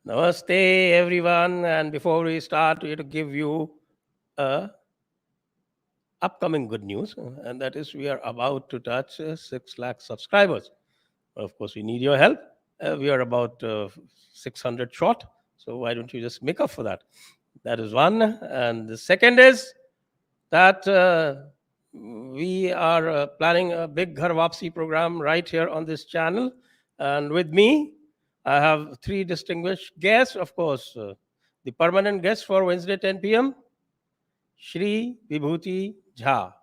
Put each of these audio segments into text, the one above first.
Namaste, everyone. And before we start, we have to give you a upcoming good news, and that is we are about to touch 6 lakh subscribers. Of course, we need your help. We are about 600 short. So why don't you just make up for that? That is one. And the second is that we are planning a big Ghar Wapsi program right here on this channel. And with me, I have 3 distinguished guests. Of course, the permanent guest for Wednesday 10 p.m., Sree Vibhuti Jha,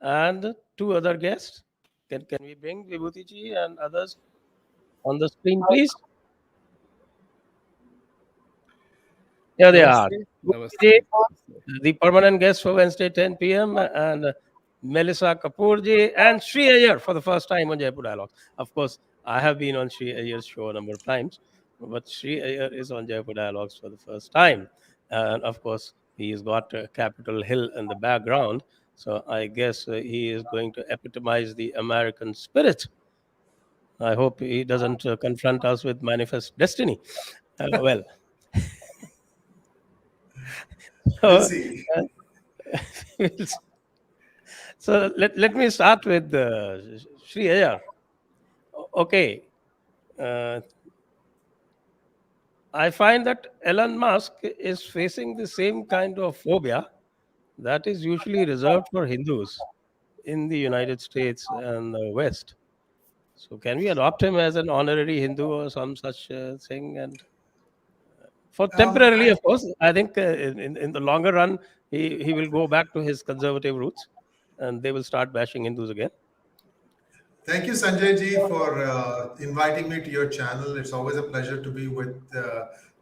and 2 other guests. Can we bring Vibhuti ji and others on the screen, please? Here they are. Namaste. The permanent guest for Wednesday 10 p.m. and Melissa Kapoor ji and Sree Iyer for the first time on Jaipur Dialogues. Of course, I have been on Sree Iyer's show a number of times, but Sree Iyer is on Jaipur Dialogues for the first time. And of course, he's got Capitol Hill in the background. So I guess he is going to epitomize the American spirit. I hope he doesn't confront us with manifest destiny. Well, We'll see. So let me start with Sree Iyer. Okay. I find that Elon Musk is facing the same kind of phobia that is usually reserved for Hindus in the United States and the West. So can we adopt him as an honorary Hindu or some such thing? And for temporarily, of course, I think in the longer run, he will go back to his conservative roots and they will start bashing Hindus again. Thank you, Sanjay ji, for inviting me to your channel. It's always a pleasure to be with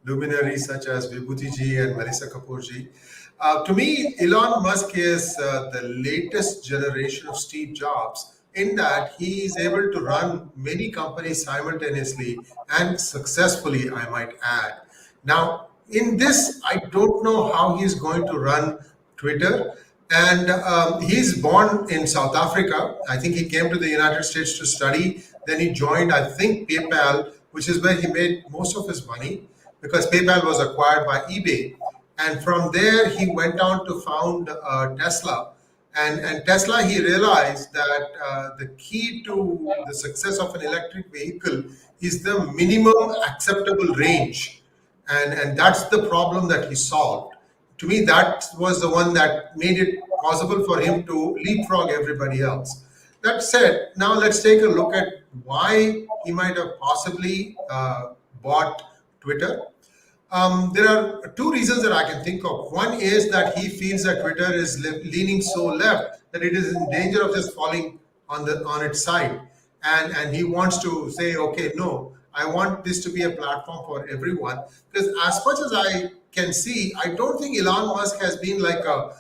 luminaries such as Vibhuti ji and Melissa Kapoor ji. To me, Elon Musk is the latest generation of Steve Jobs in that he is able to run many companies simultaneously and successfully, I might add. Now, in this, I don't know how he's going to run Twitter. And he's born in South Africa. I think he came to the United States to study. Then he joined, I think, PayPal, which is where he made most of his money because PayPal was acquired by eBay. And from there, he went on to found Tesla. And Tesla, he realized that the key to the success of an electric vehicle is the minimum acceptable range. And that's the problem that he solved. To me, that was the one that made it possible for him to leapfrog everybody else. That said, now let's take a look at why he might have possibly bought Twitter. There are 2 reasons that I can think of. One is that he feels that Twitter is leaning so left that it is in danger of just falling on its side. And he wants to say, okay, no, I want this to be a platform for everyone. Because as much as I can see, I don't think Elon Musk has been like a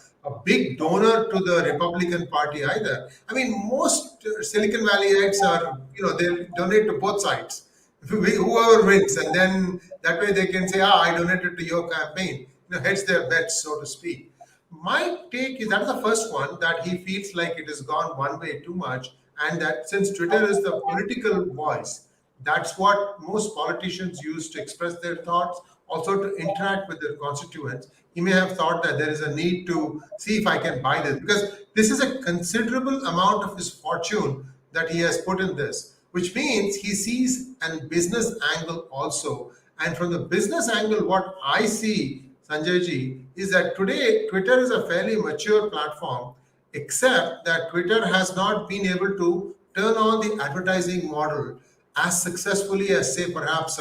big donor to the Republican Party either. I mean, most Silicon Valleyites are, they donate to both sides. Whoever wins, and then that way they can say, I donated to your campaign. Hedge their bets, so to speak. My take is that's the first one, that he feels like it has gone one way too much, and that since Twitter is the political voice, that's what most politicians use to express their thoughts, also to interact with their constituents. He may have thought that there is a need to see if I can buy this, because this is a considerable amount of his fortune that he has put in this, which means he sees a business angle also. And from the business angle, what I see, Sanjay ji, is that today Twitter is a fairly mature platform, except that Twitter has not been able to turn on the advertising model as successfully as, say, perhaps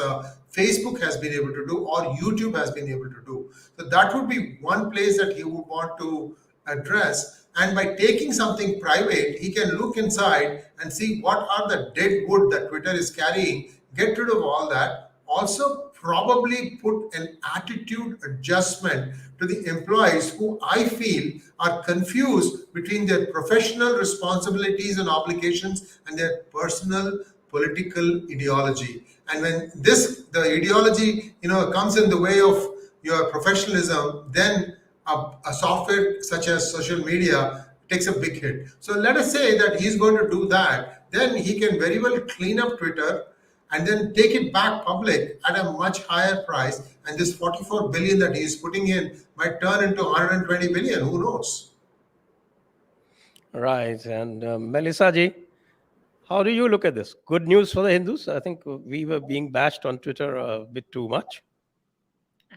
Facebook has been able to do or YouTube has been able to do. So that would be one place that he would want to address. And by taking something private, he can look inside and see what are the dead wood that Twitter is carrying, get rid of all that. Also, probably put an attitude adjustment to the employees who I feel are confused between their professional responsibilities and obligations and their personal political ideology. And when the ideology, comes in the way of your professionalism, then a software such as social media takes a big hit. So let us say that he's going to do that. Then he can very well clean up Twitter, and then take it back public at a much higher price. And this 44 billion that he is putting in might turn into 120 billion. Who knows? Right. And Melissa ji, how do you look at this? Good news for the Hindus? I think we were being bashed on Twitter a bit too much.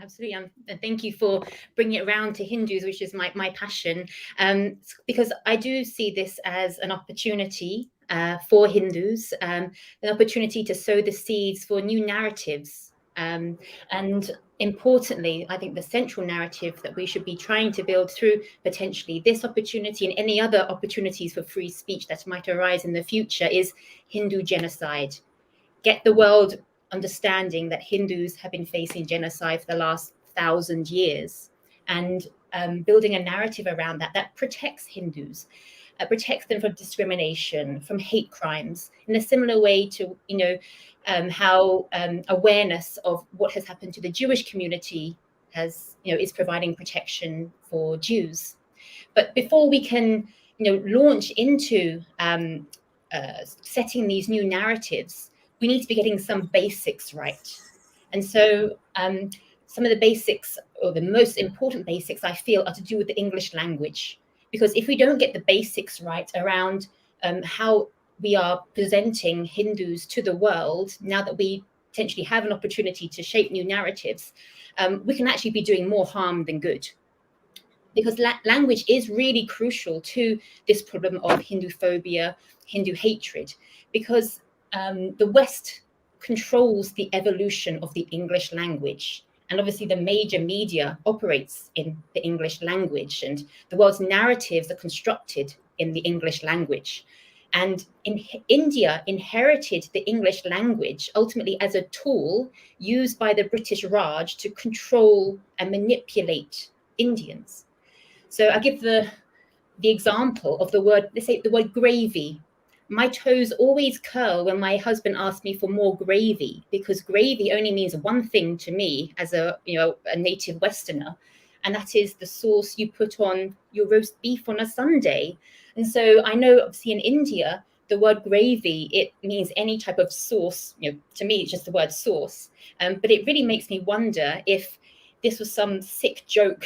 Absolutely. And thank you for bringing it around to Hindus, which is my passion, because I do see this as an opportunity for Hindus, an opportunity to sow the seeds for new narratives. And importantly, I think the central narrative that we should be trying to build through potentially this opportunity and any other opportunities for free speech that might arise in the future is Hindu genocide. Get the world understanding that Hindus have been facing genocide for the last 1,000 years, and building a narrative around that protects Hindus, protects them from discrimination, from hate crimes, in a similar way to how awareness of what has happened to the Jewish community is providing protection for Jews. But before we can launch into setting these new narratives, we need to be getting some basics right. And so some of the basics, or the most important basics, I feel, are to do with the English language. Because if we don't get the basics right around how we are presenting Hindus to the world, now that we potentially have an opportunity to shape new narratives, we can actually be doing more harm than good. Because language is really crucial to this problem of Hinduphobia, Hindu hatred, because the West controls the evolution of the English language. And obviously the major media operates in the English language, and the world's narratives are constructed in the English language. And India inherited the English language ultimately as a tool used by the British Raj to control and manipulate Indians. So I give the example of the word, let's say the word gravy. My toes always curl when my husband asks me for more gravy, because gravy only means one thing to me as a native Westerner, and that is the sauce you put on your roast beef on a Sunday. And so I know, obviously, in India, the word gravy, it means any type of sauce. To me, it's just the word sauce. But it really makes me wonder if this was some sick joke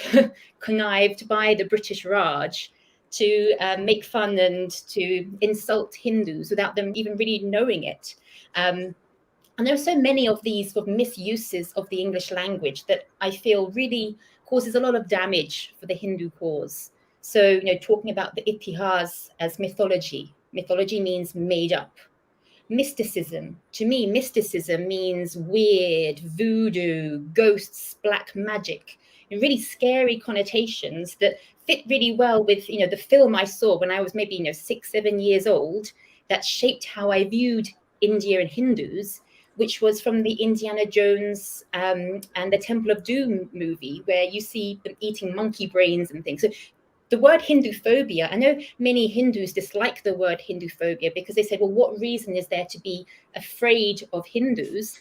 connived by the British Raj to make fun and to insult Hindus without them even really knowing it. And there are so many of these sort of misuses of the English language that I feel really causes a lot of damage for the Hindu cause. So, talking about the itihas as mythology. Mythology means made up. Mysticism. To me, mysticism means weird, voodoo, ghosts, black magic, and really scary connotations that fit really well with, the film I saw when I was maybe, 6, 7 years old, that shaped how I viewed India and Hindus, which was from the Indiana Jones and the Temple of Doom movie, where you see them eating monkey brains and things. So the word Hinduphobia, I know many Hindus dislike the word Hinduphobia because they say, well, what reason is there to be afraid of Hindus?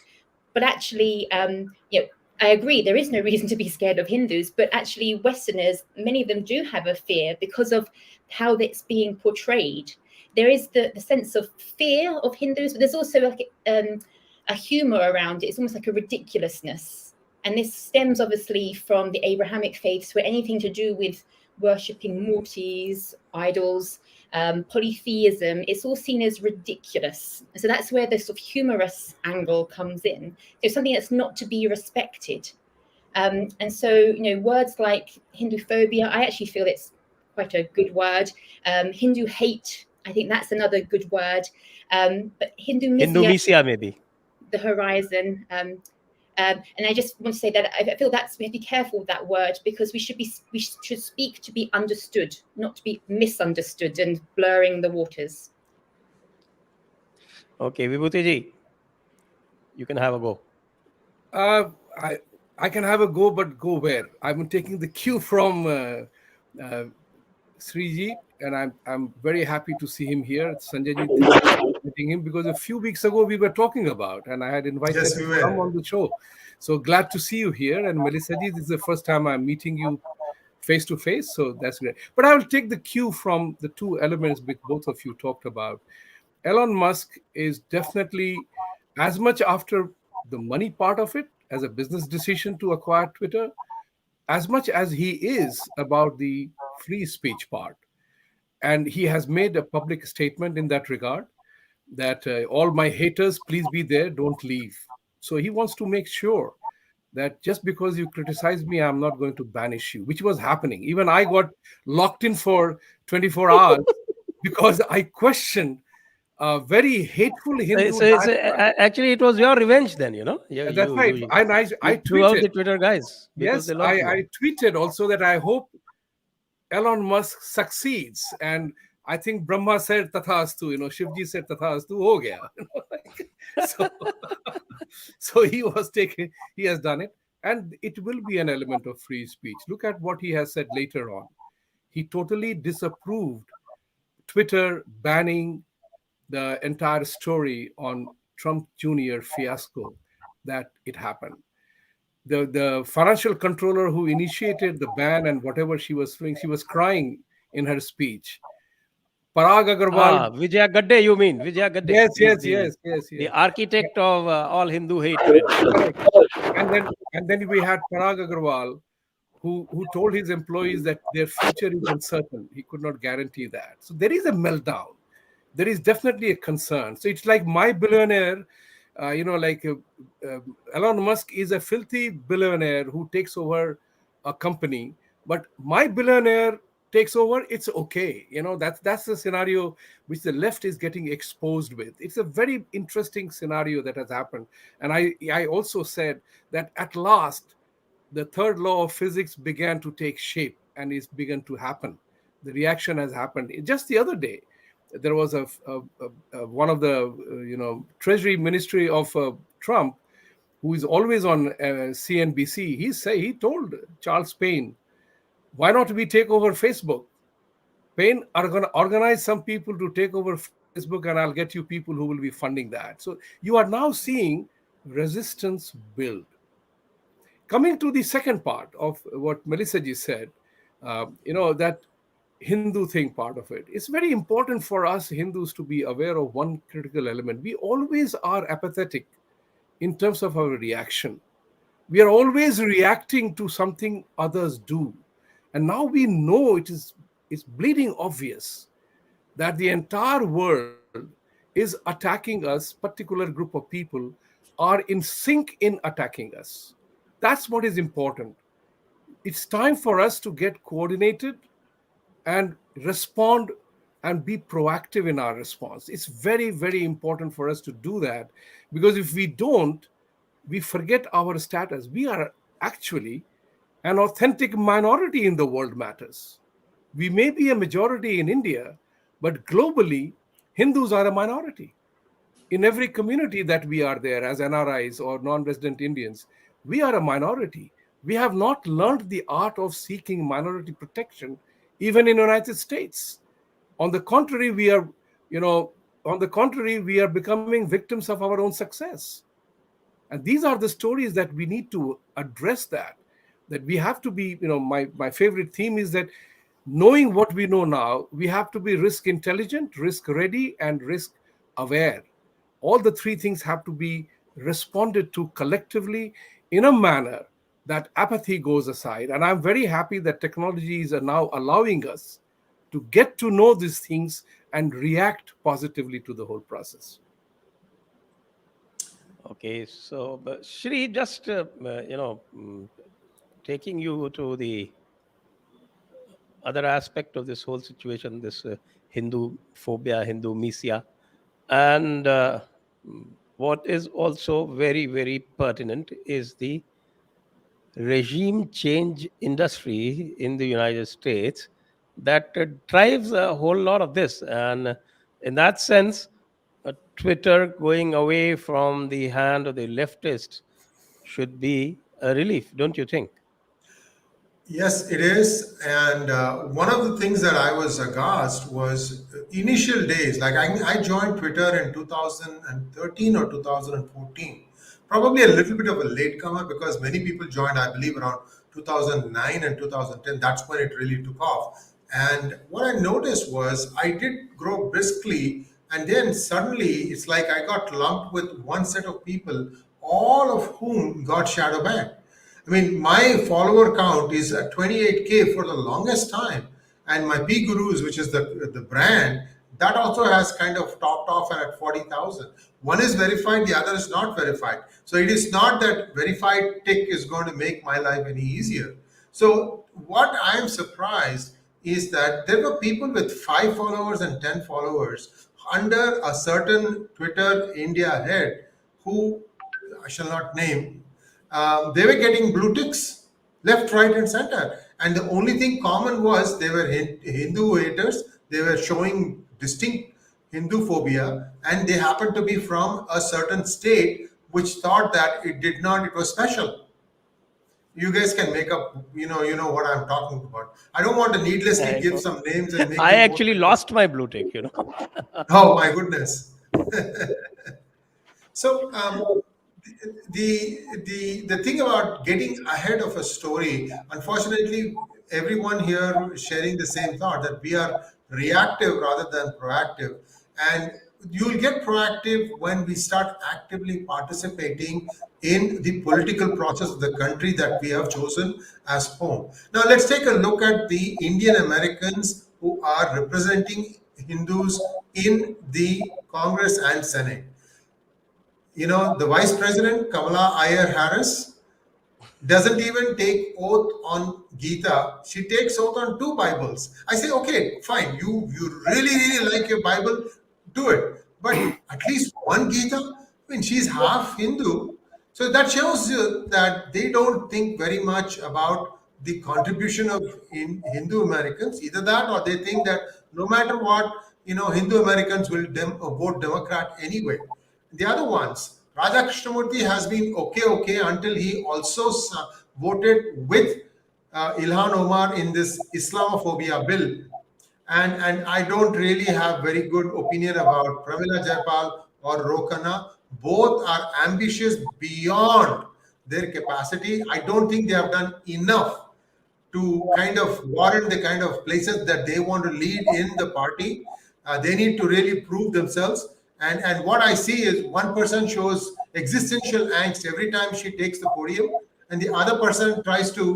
But actually, I agree, there is no reason to be scared of Hindus, but actually Westerners, many of them do have a fear because of how it's being portrayed. There is the sense of fear of Hindus, but there's also like a humor around it. It's almost like a ridiculousness. And this stems obviously from the Abrahamic faiths, where anything to do with worshipping murtis, idols, polytheism, it's all seen as ridiculous. So that's where the sort of humorous angle comes in. It's something that's not to be respected. And so, words like Hinduphobia, I actually feel it's quite a good word. Hindu hate, I think that's another good word. But Hindumesia, maybe. The horizon. And I just want to say that I feel we have to be careful with that word, because we should speak to be understood, not to be misunderstood and blurring the waters. Okay, Vibhuti Ji, you can have a go. I can have a go, but go where? I'm taking the cue from Sree Ji, and I'm very happy to see him here. Sanjay Ji, thank you for inviting him, because a few weeks ago we were talking about, and I had invited him to come on the show. So glad to see you here. And Melissa Ji, this is the first time I'm meeting you face to face, so that's great. But I will take the cue from the two elements which both of you talked about. Elon Musk is definitely as much after the money part of it as a business decision to acquire Twitter, as much as he is about the free speech part. And he has made a public statement in that regard that all my haters, please be there, don't leave. So he wants to make sure that just because you criticize me, I'm not going to banish you, which was happening. Even I got locked in for 24 hours because I questioned a very hateful Hindu diatribe. Actually, it was your revenge then, That's right. I you threw out tweeted, the Twitter guys because yes, they locked you. I tweeted also that I hope Elon Musk succeeds. And I think Brahma said Tathastu, Shivji said Tathastu, ho gaya. So, so he has done it. And it will be an element of free speech. Look at what he has said later on. He totally disapproved Twitter banning the entire story on Trump Jr. fiasco that it happened. The financial controller who initiated the ban and whatever she was doing, she was crying in her speech. Parag Agarwal, Vijaya Gadde, you mean? Vijaya Gadde. yes, He's yes, the yes, yes, the yes. architect of all Hindu hatred. Correct. And then we had Parag Agarwal, who told his employees that their future is uncertain. He could not guarantee that. So there is a meltdown. There is definitely a concern. So it's like my billionaire, Elon Musk is a filthy billionaire who takes over a company, but my billionaire takes over. It's okay. That's the scenario which the left is getting exposed with. It's a very interesting scenario that has happened. And I also said that at last the third law of physics began to take shape and is begun to happen. The reaction has happened. Just the other day, there was one of the Treasury Ministry of Trump, who is always on CNBC. He told Charles Payne, "Why not we take over Facebook? Payne are going to organize some people to take over Facebook, and I'll get you people who will be funding that." So you are now seeing resistance build. Coming to the second part of what Melissa ji said, that Hindu thing part of it, it's very important for us Hindus to be aware of one critical element. We always are apathetic in terms of our reaction. We are always reacting to something others do. And now we know it's bleeding obvious that the entire world is attacking us, particular group of people are in sync in attacking us. That's what is important. It's time for us to get coordinated and respond and be proactive in our response. It's very, very important for us to do that, because if we don't, we forget our status. We are actually an authentic minority in the world matters. We may be a majority in India, but globally, Hindus are a minority. In every community that we are there as NRIs or non-resident Indians, we are a minority. We have not learned the art of seeking minority protection, even in the United States. On the contrary, we are becoming victims of our own success. And these are the stories that we need to address, that we have to be, my favorite theme is that knowing what we know now, we have to be risk intelligent, risk ready, and risk aware. All the three things have to be responded to collectively in a manner that apathy goes aside. And I'm very happy that technologies are now allowing us to get to know these things and react positively to the whole process. Okay, so Sree, just taking you to the other aspect of this whole situation, this Hindu phobia, Hindu misia, and what is also very, very pertinent is the regime change industry in the United States that drives a whole lot of this. And in that sense, Twitter going away from the hand of the leftists should be a relief, don't you think? Yes, it is. And one of the things that I was aghast was initial days. Like I joined Twitter in 2013 or 2014. Probably a little bit of a latecomer because many people joined, I believe, around 2009 and 2010. That's when it really took off. And what I noticed was I did grow briskly And then suddenly it's like I got lumped with one set of people, all of whom got shadow banned. I mean, my follower count is at 28K for the longest time. And my P Gurus, which is the brand, that also has kind of topped off at 40,000. One is verified, the other is not verified. So it is not that verified tick is going to make my life any easier. So what I am surprised is that there were people with 5 followers and 10 followers under a certain Twitter India head who I shall not name. They were getting blue ticks left, right, and center. And the only thing common was they were Hindu haters. They were showing distinct Hinduphobia, and they happened to be from a certain state which thought that it was special. You guys can make up, you know what I'm talking about. I don't want to needlessly give some names and make I you actually lost my blue tick, Oh my goodness. So the thing about getting ahead of a story, unfortunately, everyone here is sharing the same thought that we are reactive rather than proactive, and you'll get proactive when we start actively participating in the political process of the country that we have chosen as home. Now let's take a look at the Indian Americans who are representing Hindus in the Congress and Senate. You know, the Vice President, Kamala Iyer Harris, doesn't even take oath on Gita. She takes oath on 2 Bibles. I say, okay, fine. You really like your Bible, do it. But at least one Gita. I mean, she's half Hindu, so that shows you that they don't think very much about the contribution of Hindu Americans. Either that, or they think that no matter what, Hindu Americans will vote Democrat anyway. The other ones, Raja Krishnamurthy has been okay until he also voted with Ilhan Omar in this Islamophobia bill. And I don't really have very good opinion about Pramila Jaipal or Rokana. Both are ambitious beyond their capacity. I don't think they have done enough to kind of warrant the kind of places that they want to lead in the party. They need to really prove themselves. And what I see is one person shows existential angst every time she takes the podium, and the other person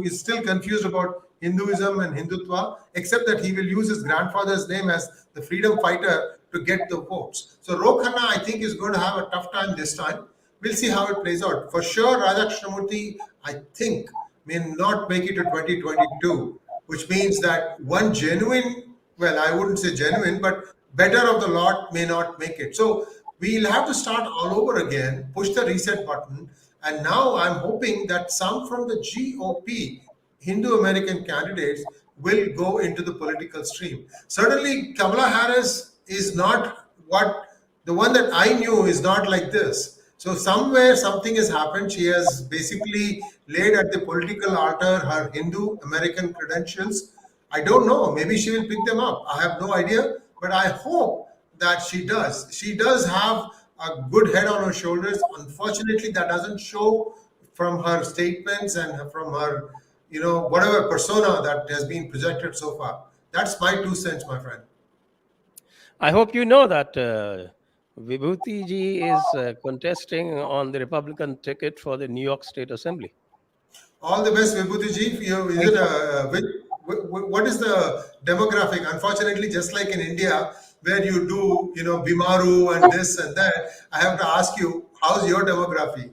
is still confused about Hinduism and Hindutva, except that he will use his grandfather's name as the freedom fighter to get the votes. So Rokhanna, I think, is going to have a tough time this time. We'll see how it plays out. For sure, Raja Krishnamurthy, I think, may not make it to 2022, which means that one genuine, well, I wouldn't say genuine, but better of the lot may not make it. So we'll have to start all over again, push the reset button. And now I'm hoping that some from the GOP, Hindu American candidates, will go into the political stream. Certainly, Kamala Harris is not the one that I knew is not like this. So somewhere something has happened. She has basically laid at the political altar her Hindu American credentials. I don't know. Maybe she will pick them up. I have no idea. But I hope that she does. She does have a good head on her shoulders. Unfortunately, that doesn't show from her statements and from her, whatever persona that has been projected so far. That's my 2 cents, my friend. I hope you know that Vibhuti Ji is contesting on the Republican ticket for the New York State Assembly. All the best, Vibhuti Ji. What is the demographic? Unfortunately, just like in India, where you do, Bimaru and this and that, I have to ask you, how's your demography?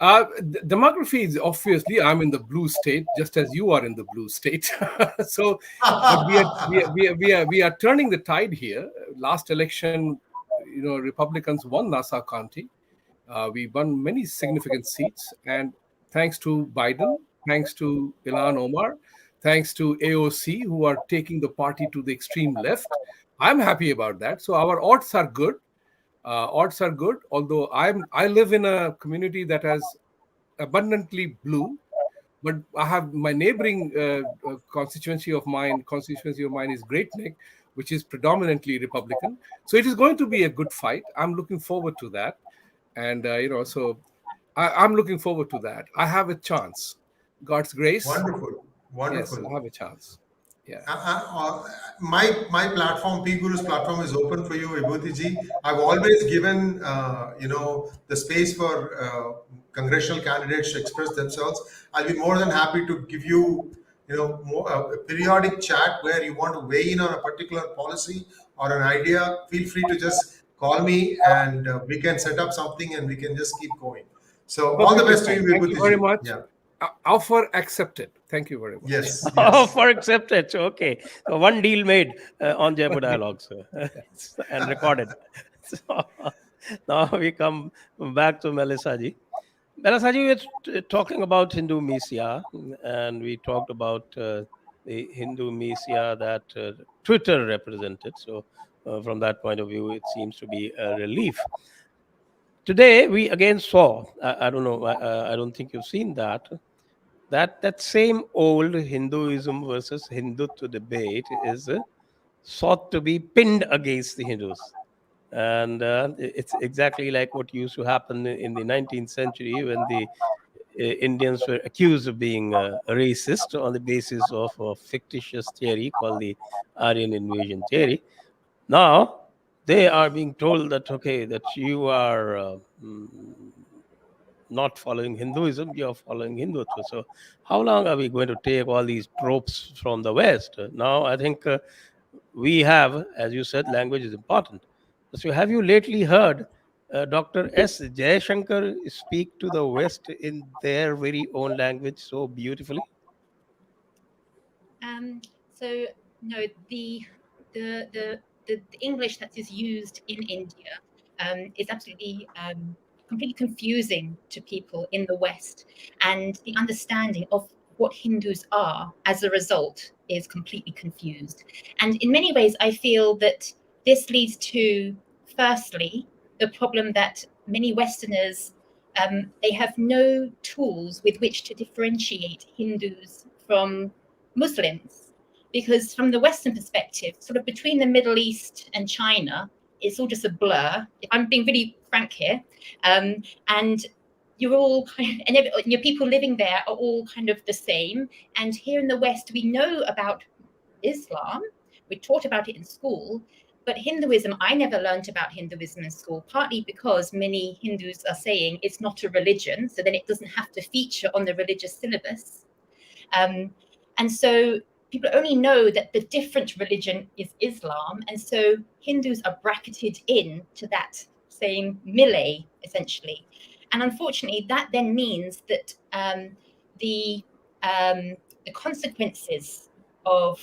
Demography is obviously, I'm in the blue state, just as you are in the blue state. So but we are turning the tide here. Last election, Republicans won Nassau County. We won many significant seats, and thanks to Biden, thanks to Ilhan Omar, thanks to AOC, who are taking the party to the extreme left. I'm happy about that. So our odds are good. Although I live in a community that has abundantly blue, but I have my neighboring constituency of mine is Great Neck, which is predominantly Republican. So it is going to be a good fight. I'm looking forward to that. And, so I'm looking forward to that. I have a chance. God's grace. Wonderful. Yes, I have a chance. My platform, P Guru's platform, is open for you, Vibhuti Ji. I've always given the space for congressional candidates to express themselves. I'll be more than happy to give you more, a periodic chat where you want to weigh in on a particular policy or an idea. Feel free to just call me, and we can set up something and we can just keep going. So all the best to you, Thank you Vibhuti very Ji. much. Yeah. Offer accepted. Thank you very much. Yes. Offer accepted. Okay. So one deal made on Jaipur Dialogues and recorded. So now we come back to Melissa ji. Melissa ji, we're talking about Hindu Misia, and we talked about the Hindu Misia that Twitter represented. So from that point of view, it seems to be a relief. Today, we again saw, I don't know, I don't think you've seen that same old Hinduism versus Hindutva debate is sought to be pinned against the Hindus. And it's exactly like what used to happen in the 19th century when the Indians were accused of being racist on the basis of a fictitious theory called the Aryan invasion theory. Now, they are being told that, okay, that you are not following Hinduism, you're following Hindutva. So, how long are we going to take all these tropes from the West? Now, I think we have, as you said, language is important. So, have you lately heard Dr. S. Jayashankar speak to the West in their very own language so beautifully? So no, the English that is used in India is absolutely completely confusing to people in the West, and the understanding of what Hindus are as a result is completely confused. And in many ways, I feel that this leads to, firstly, the problem that many Westerners they have no tools with which to differentiate Hindus from Muslims, because from the Western perspective, sort of between the Middle East and China, it's all just a blur. If I'm being really frank here, and you're all kind of, and your people living there are all kind of the same. And here in the West, we know about Islam. We taught about it in school, but Hinduism, I never learned about Hinduism in school, partly because many Hindus are saying it's not a religion, so then it doesn't have to feature on the religious syllabus. And so people only know that the different religion is Islam. And so Hindus are bracketed in to that same melee, essentially. And unfortunately, that then means that the consequences of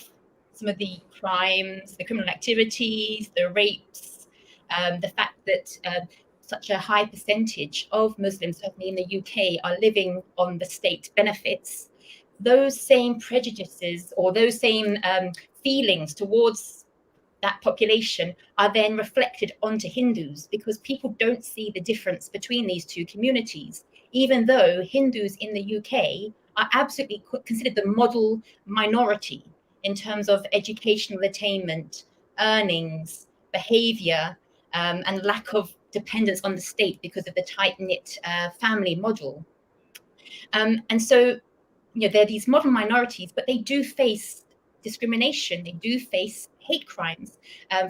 some of the crimes, the criminal activities, the rapes, the fact that such a high percentage of Muslims, certainly in the UK, are living on the state benefits, those same prejudices or those same feelings towards that population are then reflected onto Hindus, because people don't see the difference between these two communities, even though Hindus in the UK are absolutely considered the model minority in terms of educational attainment, earnings, behavior, and lack of dependence on the state because of the tight-knit family model. And so, they're these model minorities, but they do face discrimination. They do face hate crimes.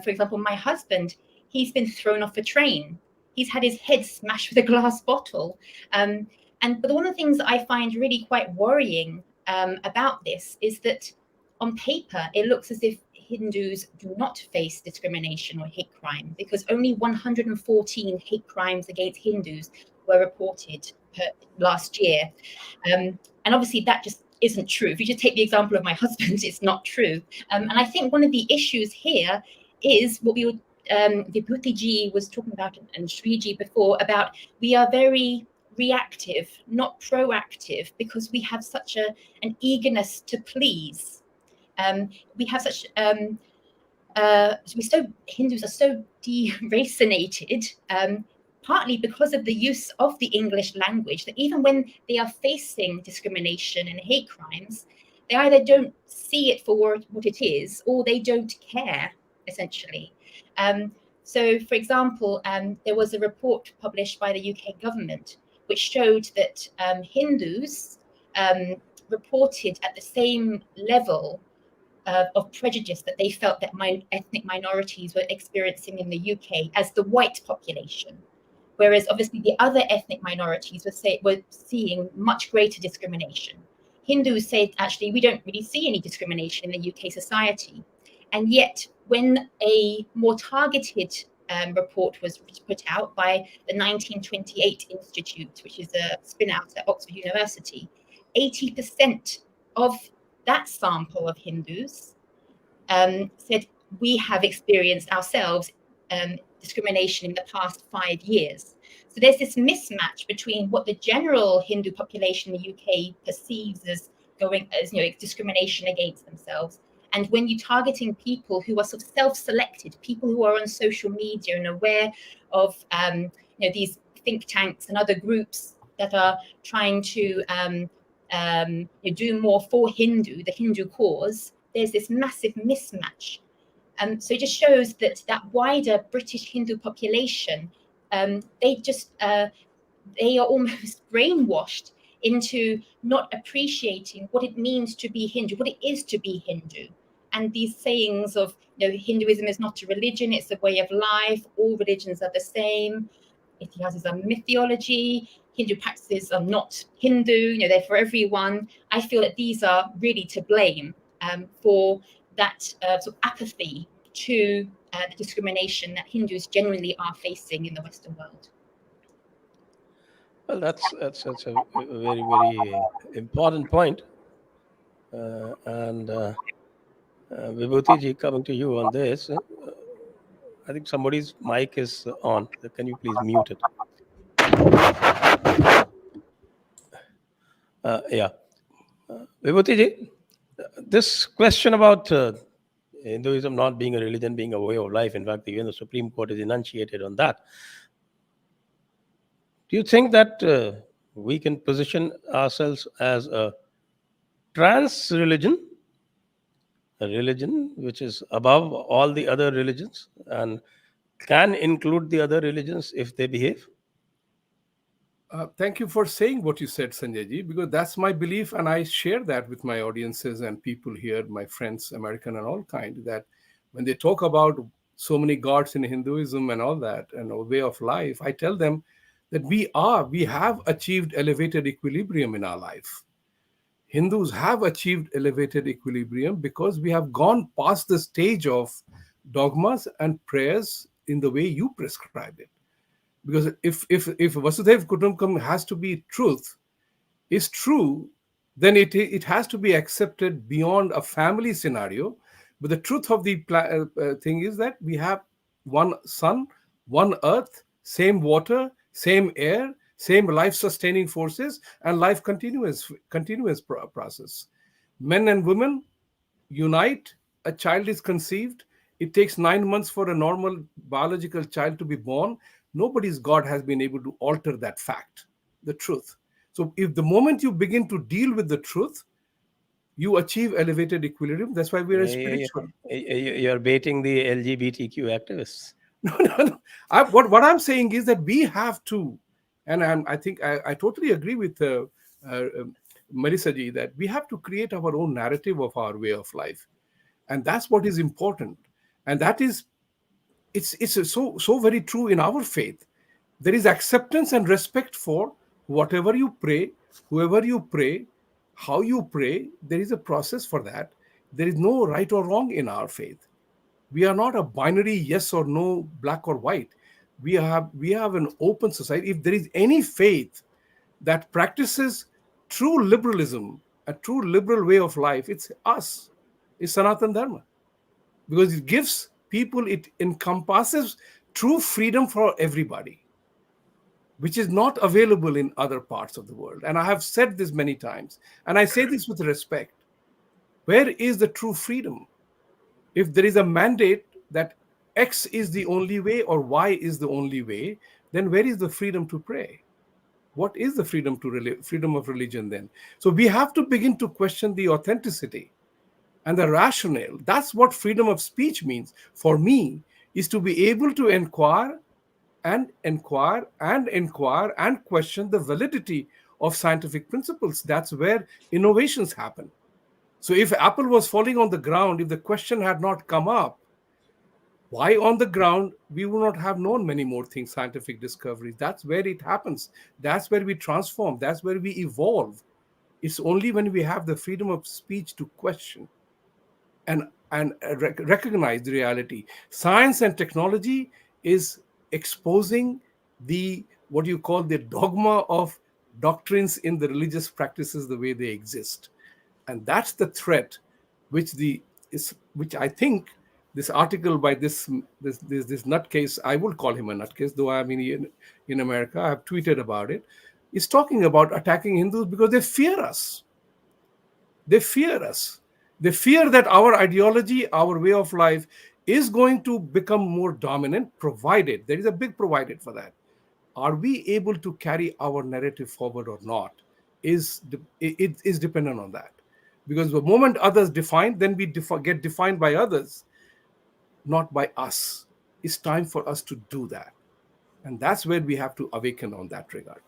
For example, my husband, he's been thrown off a train. He's had his head smashed with a glass bottle. But one of the things I find really quite worrying about this is that on paper, it looks as if Hindus do not face discrimination or hate crime, because only 114 hate crimes against Hindus were reported last year. And obviously that just isn't true. If you just take the example of my husband, it's not true. And I think one of the issues here is what Vibhuti Ji was talking about, and Sree Ji before, about we are very reactive, not proactive, because we have such an eagerness to please. We have such Hindus are so deracinated, partly because of the use of the English language, that even when they are facing discrimination and hate crimes, they either don't see it for what it is, or they don't care, essentially. So, for example, there was a report published by the UK government which showed that Hindus reported at the same level of prejudice that they felt that ethnic minorities were experiencing in the UK as the white population. Whereas obviously the other ethnic minorities were seeing much greater discrimination. Hindus said, actually, we don't really see any discrimination in the UK society. And yet, when a more targeted report was put out by the 1928 Institute, which is a spin-out at Oxford University, 80% of that sample of Hindus said, we have experienced ourselves discrimination in the past 5 years. So there's this mismatch between what the general Hindu population in the UK perceives as discrimination against themselves, and when you're targeting people who are sort of self-selected, people who are on social media and aware of these think tanks and other groups that are trying to do more for the Hindu cause, there's this massive mismatch. So it just shows that wider British Hindu population, they are almost brainwashed into not appreciating what it means to be Hindu, what it is to be Hindu. And these sayings of, Hinduism is not a religion, it's a way of life, all religions are the same, Ithihas are mythology, Hindu practices are not Hindu, they're for everyone. I feel that these are really to blame for that sort of apathy to the discrimination that Hindus generally are facing in the Western world. Well, that's a very, very important point. And Vibhuti Ji, coming to you on this, I think somebody's mic is on. Can you please mute it? Vibhuti Ji, this question about Hinduism not being a religion, being a way of life, in fact, even the Supreme Court is enunciated on that. Do you think that we can position ourselves as a trans religion, a religion which is above all the other religions and can include the other religions if they behave? Thank you for saying what you said, Sanjay Ji, because that's my belief, and I share that with my audiences and people here, my friends, American and all kind, that when they talk about so many gods in Hinduism and all that, and a way of life, I tell them that we have achieved elevated equilibrium in our life. Hindus have achieved elevated equilibrium because we have gone past the stage of dogmas and prayers in the way you prescribe it. Because if Vasudhaiv Kutumbakam has to be truth, is true, then it has to be accepted beyond a family scenario. But the truth of the thing is that we have one sun, one earth, same water, same air, same life-sustaining forces, and life continuous process. Men and women unite, a child is conceived, it takes 9 months for a normal biological child to be born. Nobody's God has been able to alter that fact, the truth. So if the moment you begin to deal with the truth, you achieve elevated equilibrium. That's why we are spiritual. You're baiting the LGBTQ activists. No. What I'm saying is that we have to, and I think I totally agree with Marisa ji, that we have to create our own narrative of our way of life. And that's what is important. And that is, it's so very true in our faith. There is acceptance and respect for whatever you pray, whoever you pray, how you pray. There is a process for that. There is no right or wrong in our faith. We are not a binary yes or no, black or white. We have an open society. If there is any faith that practices true liberalism, a true liberal way of life, it's us. It's Sanatan Dharma. Because it gives people, it encompasses true freedom for everybody, which is not available in other parts of the world. And I have said this many times, and I say this with respect. Where is the true freedom? If there is a mandate that X is the only way or Y is the only way, then where is the freedom to pray? What is the freedom of religion then? So we have to begin to question the authenticity and the rationale. That's what freedom of speech means for me, is to be able to inquire and question the validity of scientific principles. That's where innovations happen. So if apple was falling on the ground, if the question had not come up, why on the ground, we would not have known many more things, scientific discoveries. That's where it happens. That's where we transform. That's where we evolve. It's only when we have the freedom of speech to question and recognize the reality. Science and technology is exposing the what you call the dogma of doctrines in the religious practices the way they exist, and that's the threat which I think this article by this nutcase, I would call him a nutcase, though I'm in America, I've tweeted about it, is talking about attacking Hindus because they fear us. They fear us. They fear that our ideology, our way of life is going to become more dominant, provided, there is a big provided for that. Are we able to carry our narrative forward or not? It is dependent on that. Because the moment others define, then we get defined by others, not by us. It's time for us to do that. And that's where we have to awaken on that regard.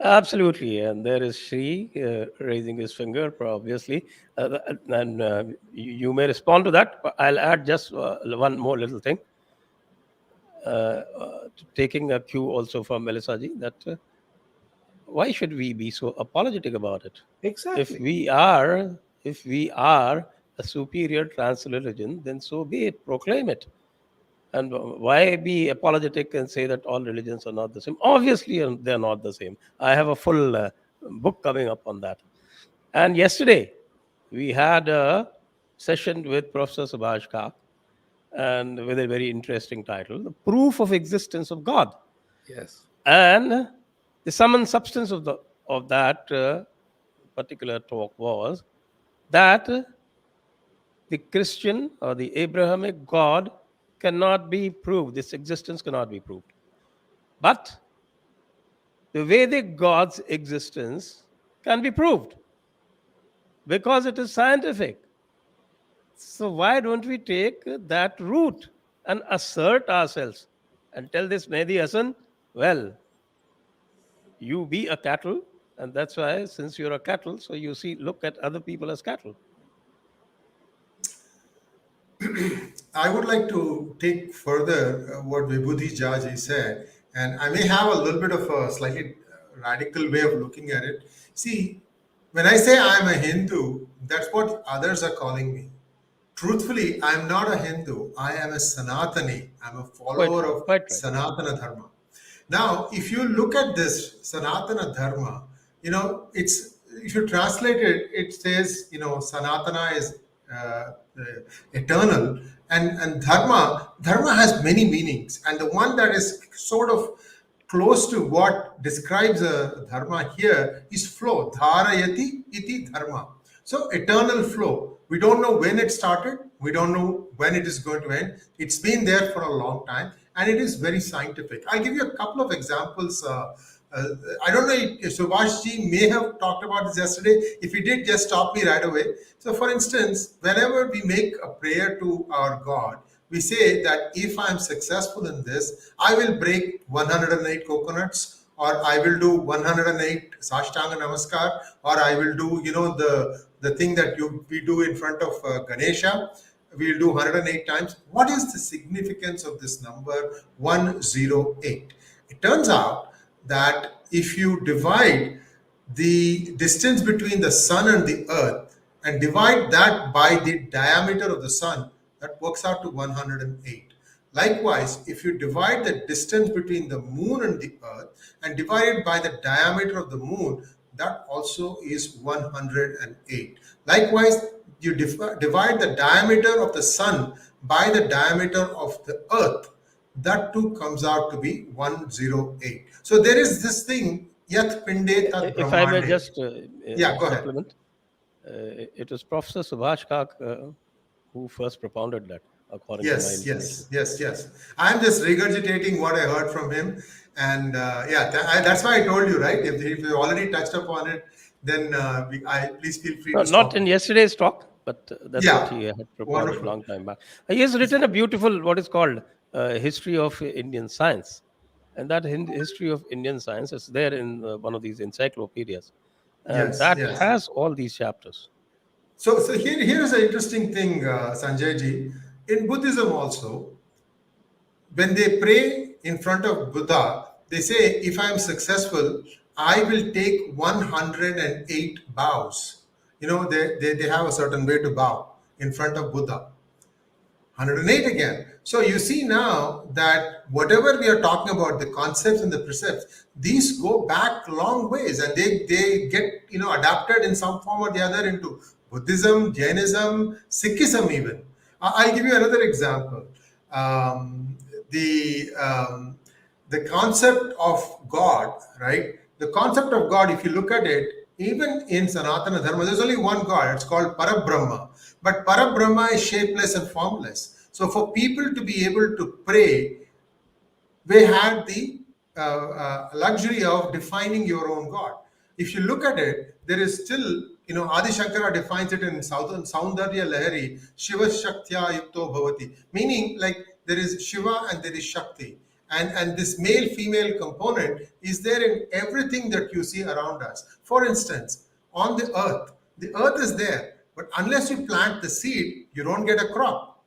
Absolutely, and there is Sree raising his finger, obviously, and you may respond to that. But I'll add just one more little thing, taking a cue also from Melissa ji, that why should we be so apologetic about it? Exactly. If we are a superior trans religion, then so be it. Proclaim it. And why be apologetic and say that all religions are not the same? Obviously, they're not the same. I have a full book coming up on that. And yesterday, we had a session with Professor Subhash Kak, and with a very interesting title, The Proof of Existence of God. Yes. And the sum and substance of that particular talk was that the Christian or the Abrahamic God cannot be proved. This existence cannot be proved. But the Vedic God's existence can be proved because it is scientific. So why don't we take that route and assert ourselves and tell this Mehdi Hassan, well, you be a cattle, and that's why, since you're a cattle, so you look at other people as cattle. I would like to take further what Vibhuti Jha ji said, and I may have a little bit of a slightly radical way of looking at it. See, when I say I'm a Hindu, that's what others are calling me. Truthfully, I'm not a Hindu. I am a Sanatani. I'm a follower of Quite right. Sanatana Dharma. Now, if you look at this Sanatana Dharma, it's, if you translate it, it says, Sanatana is eternal, and Dharma has many meanings, and the one that is sort of close to what describes a dharma here is flow. Dharayati iti dharma. So eternal flow. We don't know when it started. We don't know when it is going to end. It's been there for a long time, and it is very scientific. I'll give you a couple of examples. I don't know if Subhash ji may have talked about this yesterday. If he did, just stop me right away. So, for instance, whenever we make a prayer to our God, we say that if I'm successful in this, I will break 108 coconuts, or I will do 108 Sashtanga Namaskar, or I will do, the thing that we do in front of Ganesha. We'll do 108 times. What is the significance of this number 108? It turns out that if you divide the distance between the sun and the earth and divide that by the diameter of the sun, that works out to 108. Likewise, if you divide the distance between the moon and the earth and divide it by the diameter of the moon, that also is 108. Likewise, you divide the diameter of the sun by the diameter of the earth, that too comes out to be 108. So there is this thing, Yat Pinde Tat If I may Brahmande. just Go ahead. supplement, it was Professor Subhash Kak who first propounded that, according to my information. Yes. I'm just regurgitating what I heard from him, and that's why I told you, right? If you already touched upon it, then please feel free to stop. Not in yesterday's talk, but that's what he had propounded wonderful. a long time back. He has written a beautiful, what is called History of Indian Science. And that History of Indian Science is there in one of these encyclopedias. And that has all these chapters. So here's an interesting thing, Sanjay ji. In Buddhism also, when they pray in front of Buddha, they say, if I am successful, I will take 108 bows. They have a certain way to bow in front of Buddha. 108 again. So you see now that whatever we are talking about, the concepts and the precepts, these go back long ways, and they get adapted in some form or the other into Buddhism, Jainism, Sikhism even. I'll give you another example. Um, the the concept of God, right? The concept of God, if you look at it, even in Sanatana Dharma, there's only one God. It's called Parabrahma. But Parabrahma is shapeless and formless. So for people to be able to pray, they had the luxury of defining your own God. If you look at it, there is still, Adi Shankara defines it in Southern Saundarya Lahari, Shiva Shaktya Yukto Bhavati, meaning like there is Shiva and there is Shakti. And this male female component is there in everything that you see around us. For instance, on the earth is there, but unless you plant the seed, you don't get a crop.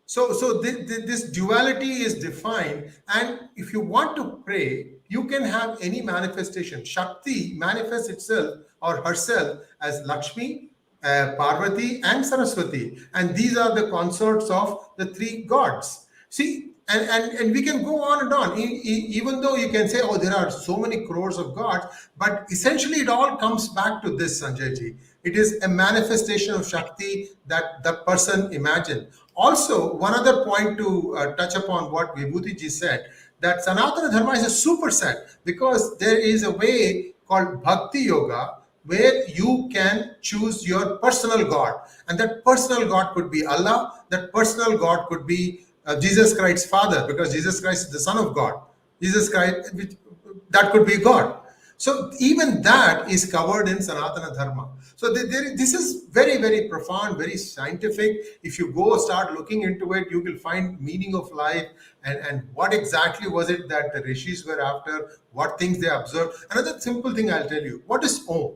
So this duality is defined, and if you want to pray, you can have any manifestation. Shakti manifests itself or herself as Lakshmi, Parvati, and Saraswati, and these are the consorts of the three gods. See, and we can go on and on. Even though you can say, oh, there are so many crores of gods, but essentially it all comes back to this, Sanjay ji. It is a manifestation of Shakti that the person imagined. Also, one other point to touch upon what Vibhuti ji said, that Sanatana Dharma is a superset because there is a way called Bhakti Yoga where you can choose your personal God. And that personal God could be Allah, that personal God could be Jesus Christ's Father, because Jesus Christ is the Son of God. Jesus Christ, that could be God. So even that is covered in Sanatana Dharma. So this is very, very profound, very scientific. If you go start looking into it, you will find meaning of life and what exactly was it that the rishis were after, what things they observed. Another simple thing I'll tell you, what is Om?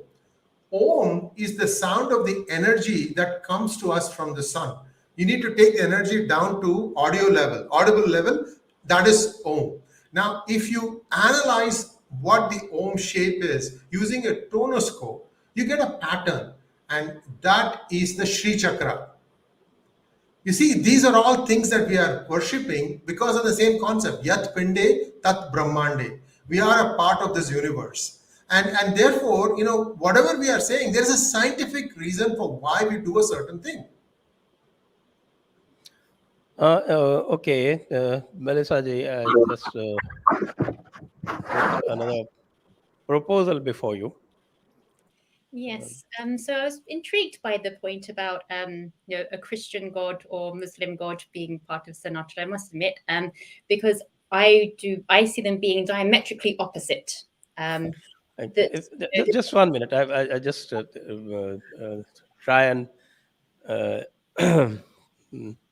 Om is the sound of the energy that comes to us from the sun. You need to take the energy down to audible level, that is Om. Now, if you analyze what the Om shape is using a tonoscope, you get a pattern, and that is the Sri Chakra. You see, these are all things that we are worshipping because of the same concept. Yat Pinde, Tat Brahmande. We are a part of this universe. And therefore, whatever we are saying, there's a scientific reason for why we do a certain thing. Okay, Melissa ji, I just put another proposal before you. Yes. So I was intrigued by the point about a Christian God or Muslim God being part of Sanatana. I must admit, because I see them being diametrically opposite. Just 1 minute. I just try and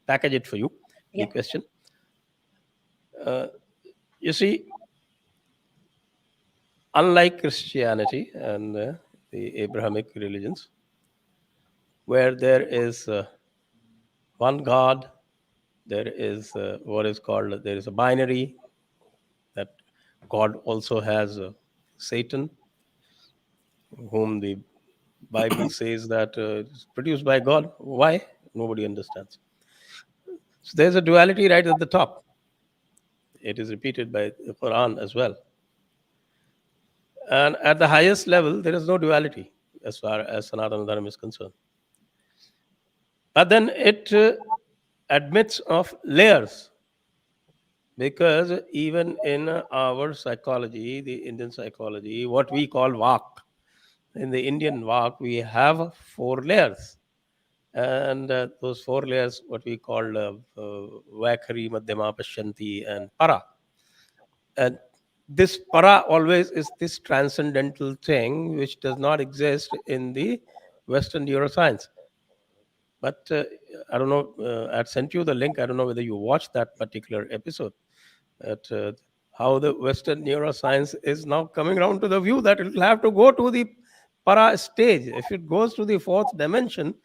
package it for you. The question. You see, unlike Christianity and the Abrahamic religions, where there is one God, there is what is called, there is a binary, that God also has Satan, whom the Bible says that is produced by God. Why? Nobody understands. So there's a duality right at the top. It is repeated by the Quran as well. And at the highest level, there is no duality as far as Sanatana Dharma is concerned. But then it admits of layers, because even in our psychology, the Indian psychology, what we call Vak, in the Indian Vak, we have 4 layers. And those 4 layers, what we call Vaikhari, Madhyama, Pashyanti, and Para. And this Para always is this transcendental thing which does not exist in the Western neuroscience. But I don't know, I sent you the link. I don't know whether you watched that particular episode. That how the Western neuroscience is now coming around to the view that it will have to go to the para stage. If it goes to the fourth dimension,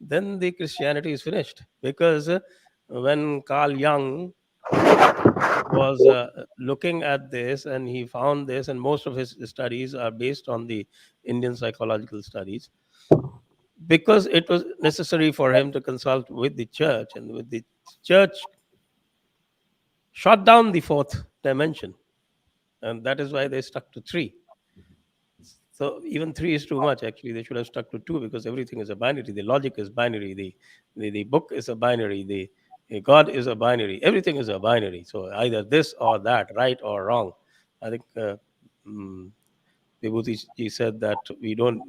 then the Christianity is finished. Because when Carl Jung was looking at this, and he found this, and most of his studies are based on the Indian psychological studies, because it was necessary for him to consult with the church, and with the church shut down the fourth dimension, and that is why they stuck to three. So even three is too much. Actually, they should have stuck to two, because everything is a binary. The logic is binary. The book is a binary. The God is a binary. Everything is a binary. So either this or that, right or wrong. I think mm, Vibhuti Ji said that we don't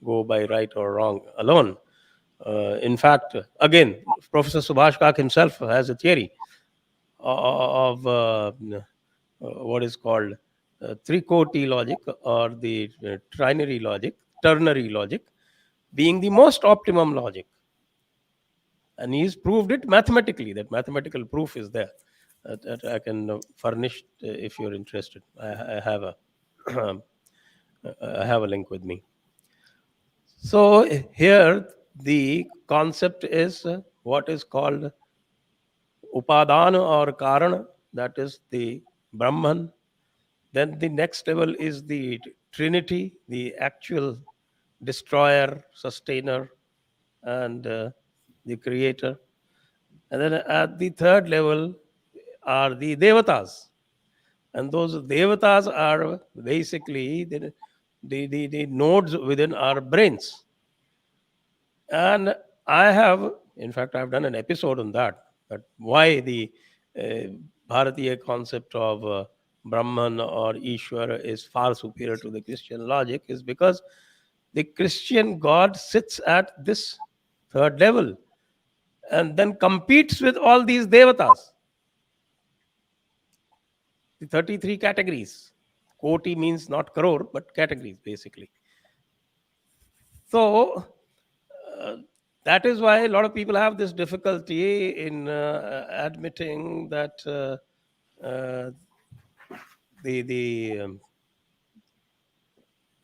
go by right or wrong alone. In fact, again, Professor Subhash Kak himself has a theory of what is called three-koti logic, or the ternary logic, being the most optimum logic. And he's proved it mathematically. That mathematical proof is there. That I can furnish if you're interested. I have a I have a link with me. So here the concept is what is called upadana or karana, that is the Brahman. Then the next level is the Trinity, the actual destroyer, sustainer, and the creator. And then at the third level are the Devatas. And those Devatas are basically the nodes within our brains. And I have, in fact, I've done an episode on that why the Bharatiya concept of Brahman or Ishwara is far superior to the Christian logic, is because the Christian God sits at this third level and then competes with all these devatas. The 33 categories. Koti means not crore, but categories, basically. So that is why a lot of people have this difficulty in admitting that the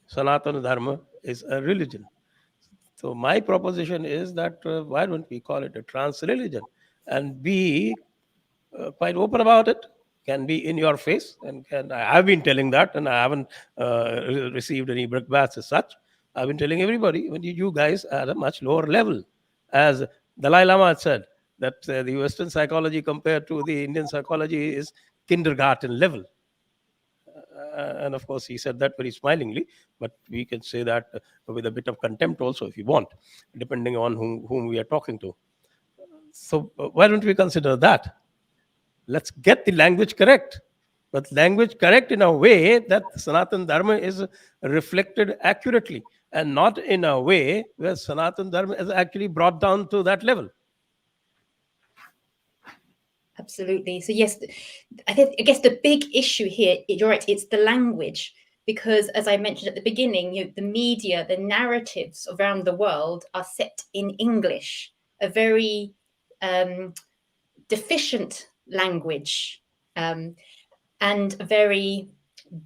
Sanatan Dharma is a religion. So my proposition is that why don't we call it a trans religion, and be quite open about it? Can be in your face, and I've been telling that, and I haven't received any brickbats as such. I've been telling everybody, when you guys are at a much lower level, as Dalai Lama had said, that the Western psychology compared to the Indian psychology is kindergarten level. And of course, he said that very smilingly, but we can say that with a bit of contempt also, if you want, depending on whom we are talking to. So why don't we consider that? Let's get the language correct, but language correct in a way that Sanatan Dharma is reflected accurately, and not in a way where Sanatan Dharma is actually brought down to that level. Absolutely. So yes, I guess the big issue here, you're right, it's the language. Because as I mentioned at the beginning, the media, the narratives around the world are set in English, a very deficient language, and a very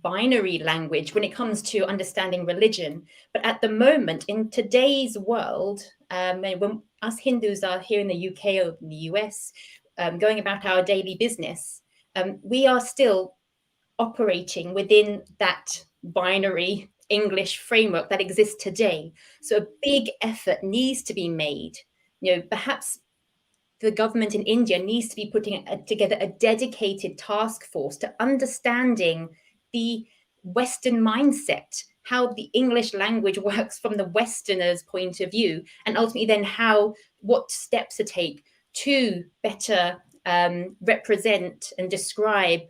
binary language when it comes to understanding religion. But at the moment, in today's world, when us Hindus are here in the UK or in the US, going about our daily business, we are still operating within that binary English framework that exists today. So a big effort needs to be made. Perhaps the government in India needs to be putting together a dedicated task force to understanding the Western mindset, how the English language works from the Westerner's point of view, and ultimately then what steps to take to better represent and describe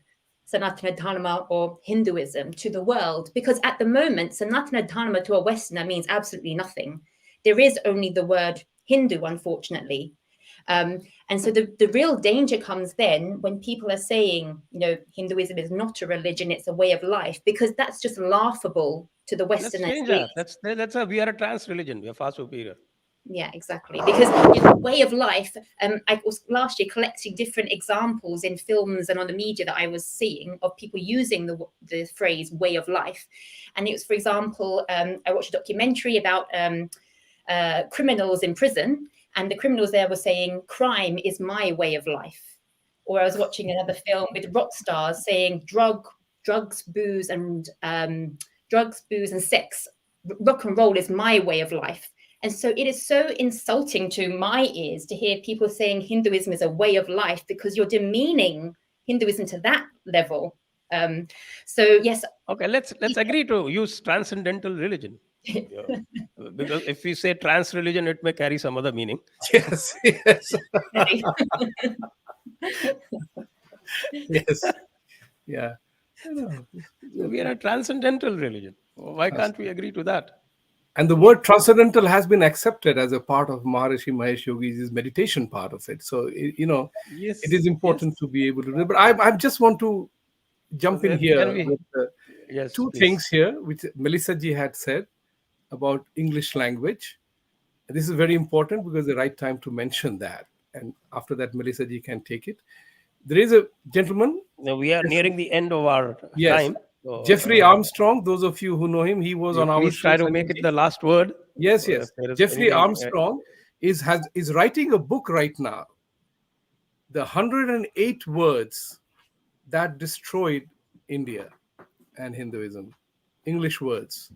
Sanatana Dharma or Hinduism to the world. Because at the moment, Sanatana Dharma to a Westerner means absolutely nothing. There is only the word Hindu, unfortunately. And so the real danger comes then when people are saying, Hinduism is not a religion, it's a way of life, because that's just laughable to the Westerner. Let's change that. We are a trans religion. We are far superior. Yeah, exactly. Because way of life, I was last year collecting different examples in films and on the media that I was seeing of people using the phrase way of life. And it was, for example, I watched a documentary about criminals in prison, and the criminals there were saying, crime is my way of life. Or I was watching another film with rock stars saying drugs, booze, and sex. Rock and roll is my way of life. And so it is so insulting to my ears to hear people saying Hinduism is a way of life, because you're demeaning Hinduism to that level. So yes. Okay, let's agree to use transcendental religion. Yeah. Because if we say trans religion, it may carry some other meaning. Yes, yes. Yes. Yeah. We are a transcendental religion. Why can't we agree to that? And the word transcendental has been accepted as a part of Maharishi Mahesh Yogi's meditation part of it. So, Yes, it is important to be able to do. But I just want to jump in here with two please. things here, which Melissa ji had said about English language. This is very important because the right time to mention that. And after that, Melissa ji can take it. There is a gentleman. Now we are nearing the end of our time. So, Jeffrey Armstrong, those of you who know him, he was on our please show. Try to make it the last word. Yes, yes. Jeffrey Armstrong is writing a book right now, The 108 Words That Destroyed India and Hinduism, English words.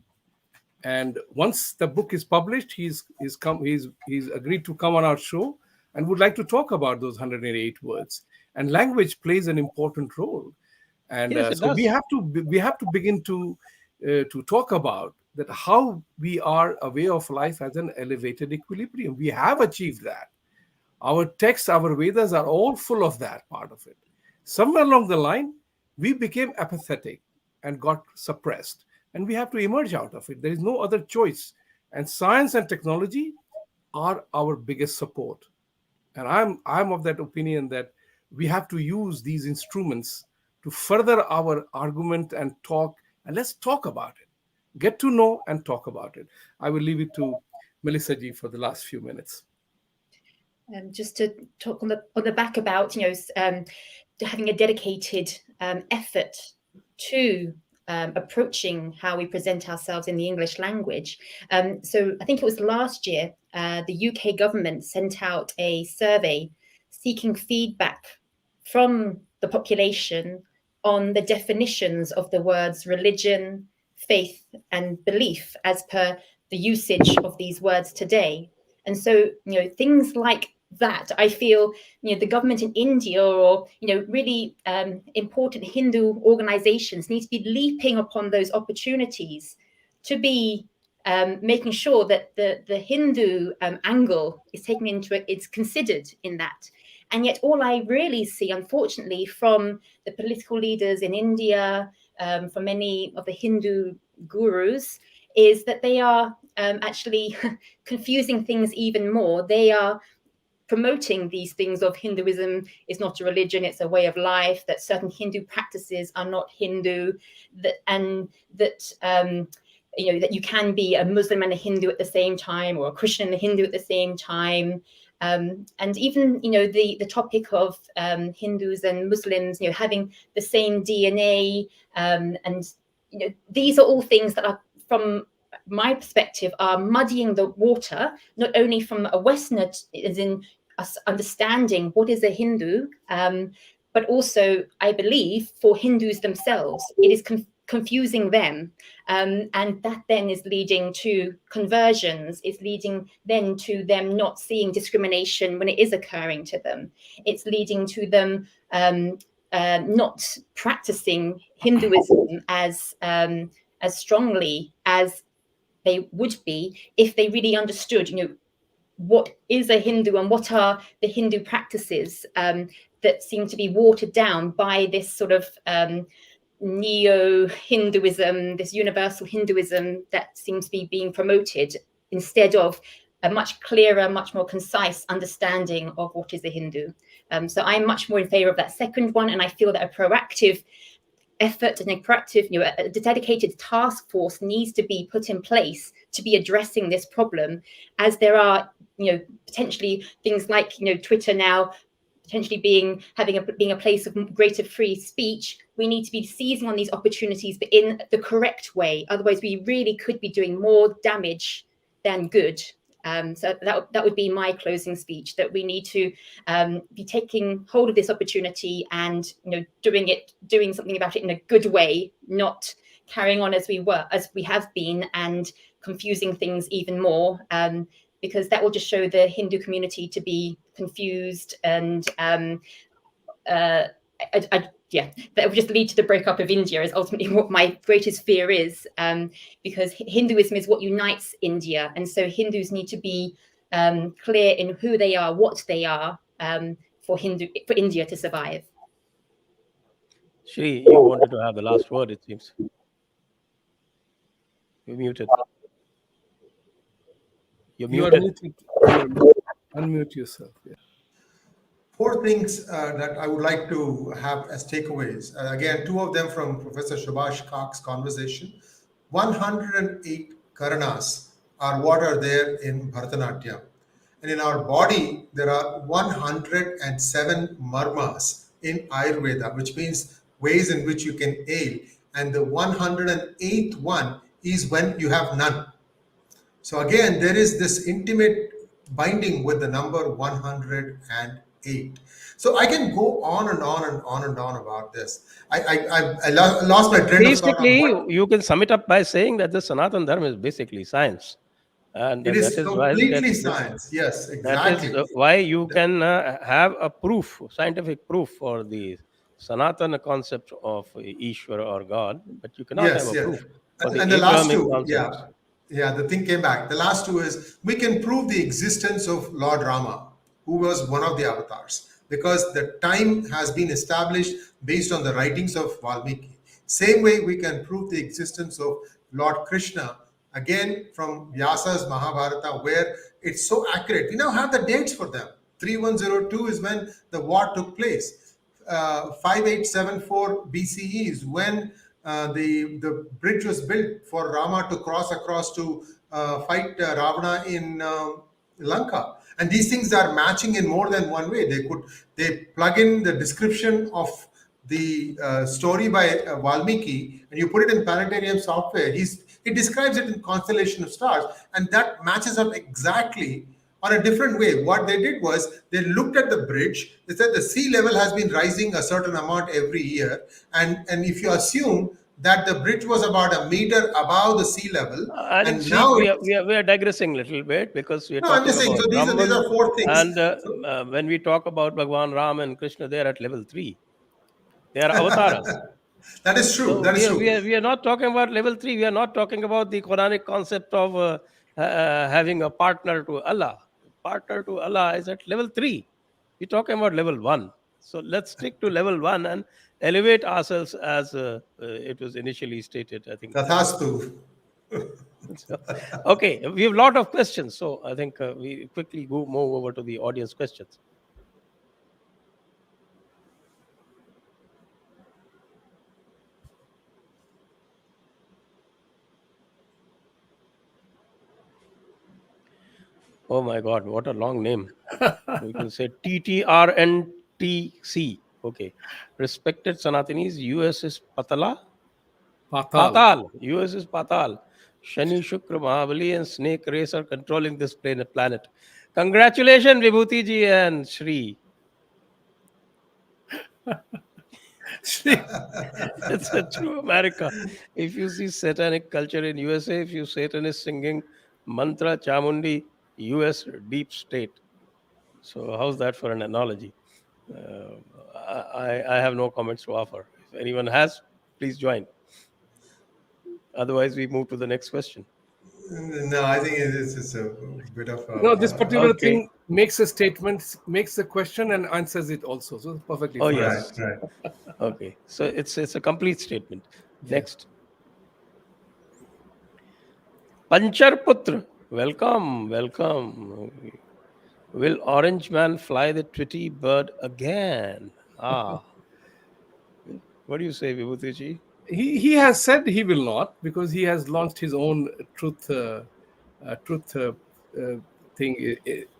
And once the book is published, he's agreed to come on our show and would like to talk about those 108 words. And language plays an important role. And Yes, so we have to begin to talk about that, how we are a way of life as an elevated equilibrium. We have achieved that. Our texts, our Vedas are all full of that part of it. Somewhere along the line, we became apathetic and got suppressed. And we have to emerge out of it. There is no other choice. And science and technology are our biggest support. And I'm of that opinion that we have to use these instruments to further our argument and talk. And let's talk about it. Get to know and talk about it. I will leave it to Melissa ji for the last few minutes. Just to talk on the back about having a dedicated effort to approaching how we present ourselves in the English language. So I think it was last year, the UK government sent out a survey seeking feedback from the population on the definitions of the words religion, faith, and belief as per the usage of these words today. And so, things like that, I feel, the government in India or, really important Hindu organizations need to be leaping upon those opportunities to be making sure that the Hindu angle is taken into it, it's considered in that. And yet all I really see, unfortunately, from the political leaders in India, from many of the Hindu gurus, is that they are actually confusing things even more. They are promoting these things of Hinduism is not a religion, it's a way of life, that certain Hindu practices are not Hindu, that you can be a Muslim and a Hindu at the same time, or a Christian and a Hindu at the same time. And even, the topic of Hindus and Muslims, having the same DNA, and these are all things that are, from my perspective, are muddying the water, not only from a Westerner, as in us understanding what is a Hindu, but also, I believe, for Hindus themselves, it is confusing them. And that then is leading to conversions, is leading then to them not seeing discrimination when it is occurring to them. It's leading to them not practicing Hinduism as strongly as they would be if they really understood, what is a Hindu and what are the Hindu practices that seem to be watered down by this sort of neo-Hinduism, this universal Hinduism that seems to be being promoted, instead of a much clearer, much more concise understanding of what is a Hindu. So I'm much more in favor of that second one, and I feel that a proactive effort and a proactive, a dedicated task force needs to be put in place to be addressing this problem, as there are, potentially things like, Twitter now potentially being a place of greater free speech. We need to be seizing on these opportunities, but in the correct way. Otherwise, we really could be doing more damage than good. So that would be my closing speech, that we need to be taking hold of this opportunity and doing something about it in a good way, not carrying on as we have been, and confusing things even more, because that will just show the Hindu community to be confused, and that would just lead to the breakup of India, is ultimately what my greatest fear is, because Hinduism is what unites India, and so Hindus need to be clear in who they are, what they are, for India to survive. Sree, you wanted to have the last word, it seems. You're muted. You're You are muted. muted. Unmute yourself. Yeah. 4 things that I would like to have as takeaways. Again, 2 of them from Professor Subhash Kak's conversation. 108 karanas are what are there in Bharatanatyam. And in our body, there are 107 marmas in Ayurveda, which means ways in which you can ail. And the 108th one is when you have none. So again, there is this intimate binding with the number 108. So I can go on and on and on and on about this. I lost my train of thought on Basically, what you can sum it up by saying that the Sanatan Dharma is basically science. And it that is. is why Completely science. Yes, that is exactly. why you can have a proof, scientific proof for the Sanatana concept of Ishvara or God, but you cannot have Yes, a yes. proof for the And the last Abrahamic 2, concepts. the thing came back. The last 2 is we can prove the existence of Lord Rama, who was one of the avatars, because the time has been established based on the writings of Valmiki. Same way we can prove the existence of Lord Krishna, again from Vyasa's Mahabharata, where it's so accurate. We now have the dates for them. 3102 is when the war took place. 5874 BCE is when the bridge was built for Rama to cross across to fight Ravana in Lanka. And these things are matching in more than one way. They plug in the description of the story by Valmiki, and you put it in planetarium software. He describes it in constellation of stars, and that matches up exactly on a different way. What they did was they looked at the bridge. They said the sea level has been rising a certain amount every year, and if you assume that the bridge was about a meter above the sea level, I think, and Sri, now we are digressing a little bit, because we are no, I'm talking just saying. about So these Brahman, are 4 and things. when we talk about Bhagwan Ram and Krishna, they are at level 3. They are avatars. That is true. So That is true. we are not talking about level 3. We are not talking about the Quranic concept of having a partner to Allah. Partner to Allah is at level 3. We're talking about level 1. So let's stick to level 1 and elevate ourselves, as it was initially stated, I think. Tathastu. So, okay, we have a lot of questions. So I think we quickly move over to the audience questions. Oh my God, what a long name. We can say TTRNTC. Okay. Respected Sanatanis, US is Patala. Patal. US is Patal. Shani, Shukra, Mahabali, and Snake Race are controlling this planet. Congratulations, Vibhuti Ji and Sree. It's a true America. If you see satanic culture in USA, if you Satanists singing mantra, Chamundi, US deep state. So how's that for an analogy? I have no comments to offer. If anyone has, please join. Otherwise, we move to the next question. No, I think it's a bit of No, this particular Okay. thing makes a statement, makes a question, and answers it also. So it's perfectly Oh fine. yes. right. Okay. So it's a complete statement. Next. Panchar Putra. Welcome. Will Orange Man fly the Tweety bird again? What do you say, Vibhuti Ji? He has said he will not, because he has launched his own truth thing,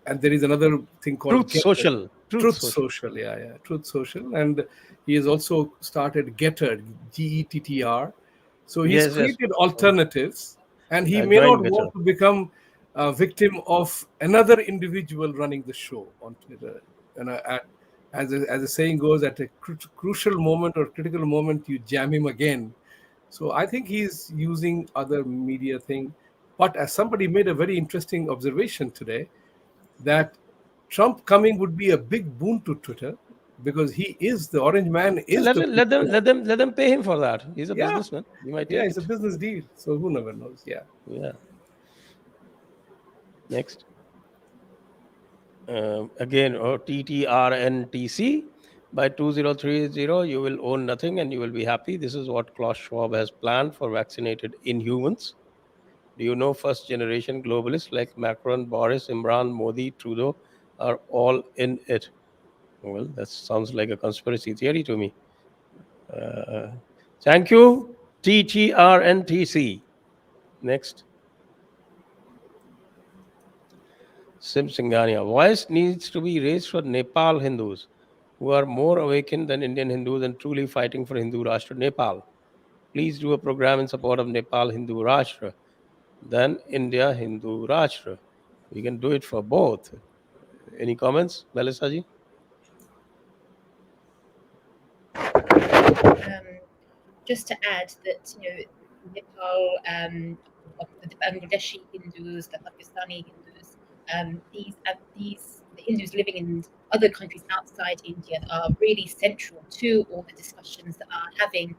and there is another thing called Truth Getter. Social. Truth Truth Social. Social, yeah, Truth Social, and he has also started Getter, Gettr. So he's Yes, yes. created alternatives, and he may Join not Getter. want to become a victim of another individual running the show on Twitter. And as the saying goes, at a crucial moment or critical moment, you jam him again. So I think he's using other media thing. But as somebody made a very interesting observation today, that Trump coming would be a big boon to Twitter, because he is the Orange Man, Yeah, is the people. let them pay him for that. He's a Yeah, businessman. He might yeah, take it's a it. business deal. So who never knows? Yeah. Yeah. Next. Again, or TTRNTC. By 2030, you will own nothing and you will be happy. This is what Klaus Schwab has planned for vaccinated inhumans. Do you know first generation globalists like Macron, Boris, Imran, Modi, Trudeau are all in it? Well, that sounds like a conspiracy theory to me. Uh, Thank you, TTRNTC. Next. Sim Singhania. Voice needs to be raised for Nepal Hindus who are more awakened than Indian Hindus and truly fighting for Hindu Rashtra Nepal. Please do a program in support of Nepal Hindu Rashtra than India Hindu Rashtra. We can do it for both. Any comments, Melissa ji? Just to add that, Nepal, the Bangladeshi Hindus, the Pakistani Hindus, these the Hindus living in other countries outside India are really central to all the discussions that are having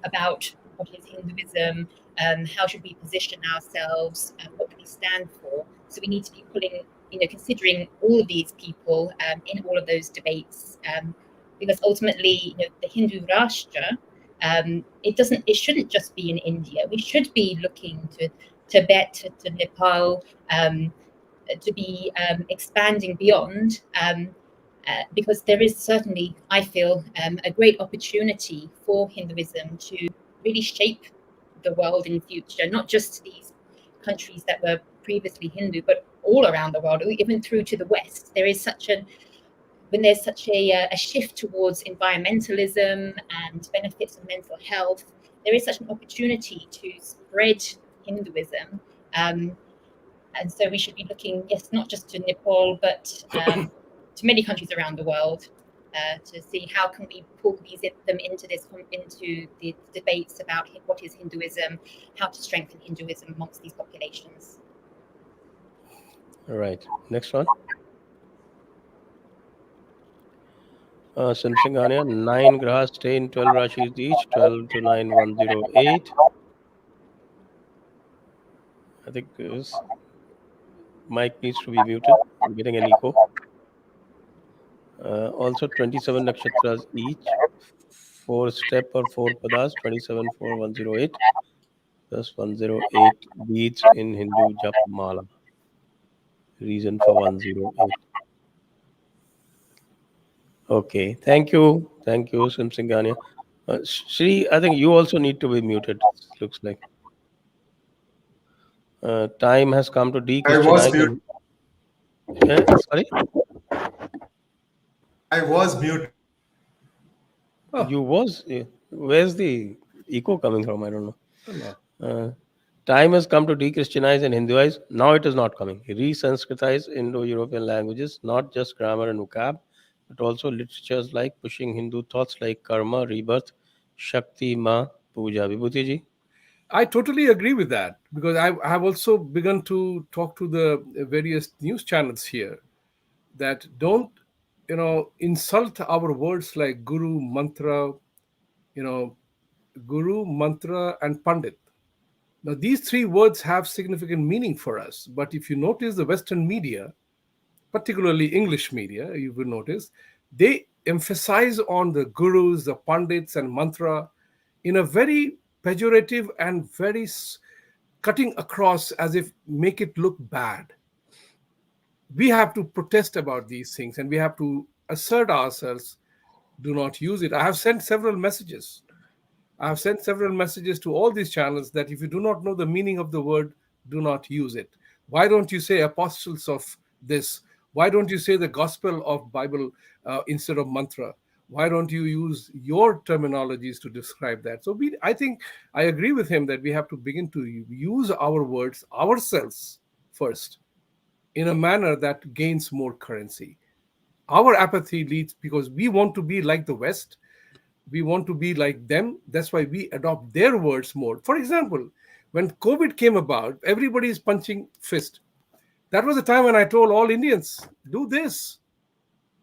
about what is Hinduism, how should we position ourselves, what do we stand for. So we need to be pulling, considering all of these people in all of those debates, because ultimately, the Hindu Rashtra, it shouldn't just be in India. We should be looking to Tibet, to Nepal, to be expanding beyond. Because there is certainly, I feel, a great opportunity for Hinduism to really shape the world in the future, not just these countries that were previously Hindu, but all around the world, even through to the West. When there's such a shift towards environmentalism and benefits of mental health, there is such an opportunity to spread Hinduism. And so we should be looking, yes, not just to Nepal, but to many countries around the world, to see how can we pull them into the debates about what is Hinduism, how to strengthen Hinduism amongst these populations. All right. Next one. Sim Singhania. 9 grahas stay in 12 rashis each, 12 to 9, 108. I think this mic needs to be muted. I'm getting an echo. Also 27 nakshatras each, 4 step or 4 padas, 27 for 108, plus 108 beads in Hindu Jap Mala. Reason for 108. Okay, thank you. Thank you, Sim Singhania. Sree, I think you also need to be muted, looks like. Time has come to I was de-Christianize muted. and... sorry? I was muted. Oh, You was... where's the echo coming from? I don't know. I don't know. Time has come to de-Christianize and Hinduize. Now it is not coming. Re-Sanskritize Indo-European languages, not just grammar and vocab, but also literatures like pushing Hindu thoughts like karma, rebirth, Shakti, Ma, Puja. Vibhuti ji? I totally agree with that, because I have also begun to talk to the various news channels here that don't, insult our words like guru, mantra, you know, guru, mantra, and pandit. Now, these three words have significant meaning for us. But if you notice the Western media, particularly English media, you will notice they emphasize on the gurus, the pandits, and mantra in a very pejorative and very cutting across, as if make it look bad. We have to protest about these things, and we have to assert ourselves do not use it. I have sent several messages. I have sent several messages to all these channels that if you do not know the meaning of the word, do not use it. Why don't you say apostles of this? Why don't you say the gospel of Bible instead of mantra? Why don't you use your terminologies to describe that? So I think I agree with him that we have to begin to use our words ourselves first in a manner that gains more currency. Our apathy leads because we want to be like the West. We want to be like them. That's why we adopt their words more. For example, when COVID came about, everybody is punching fist. That was the time when I told all Indians, do this.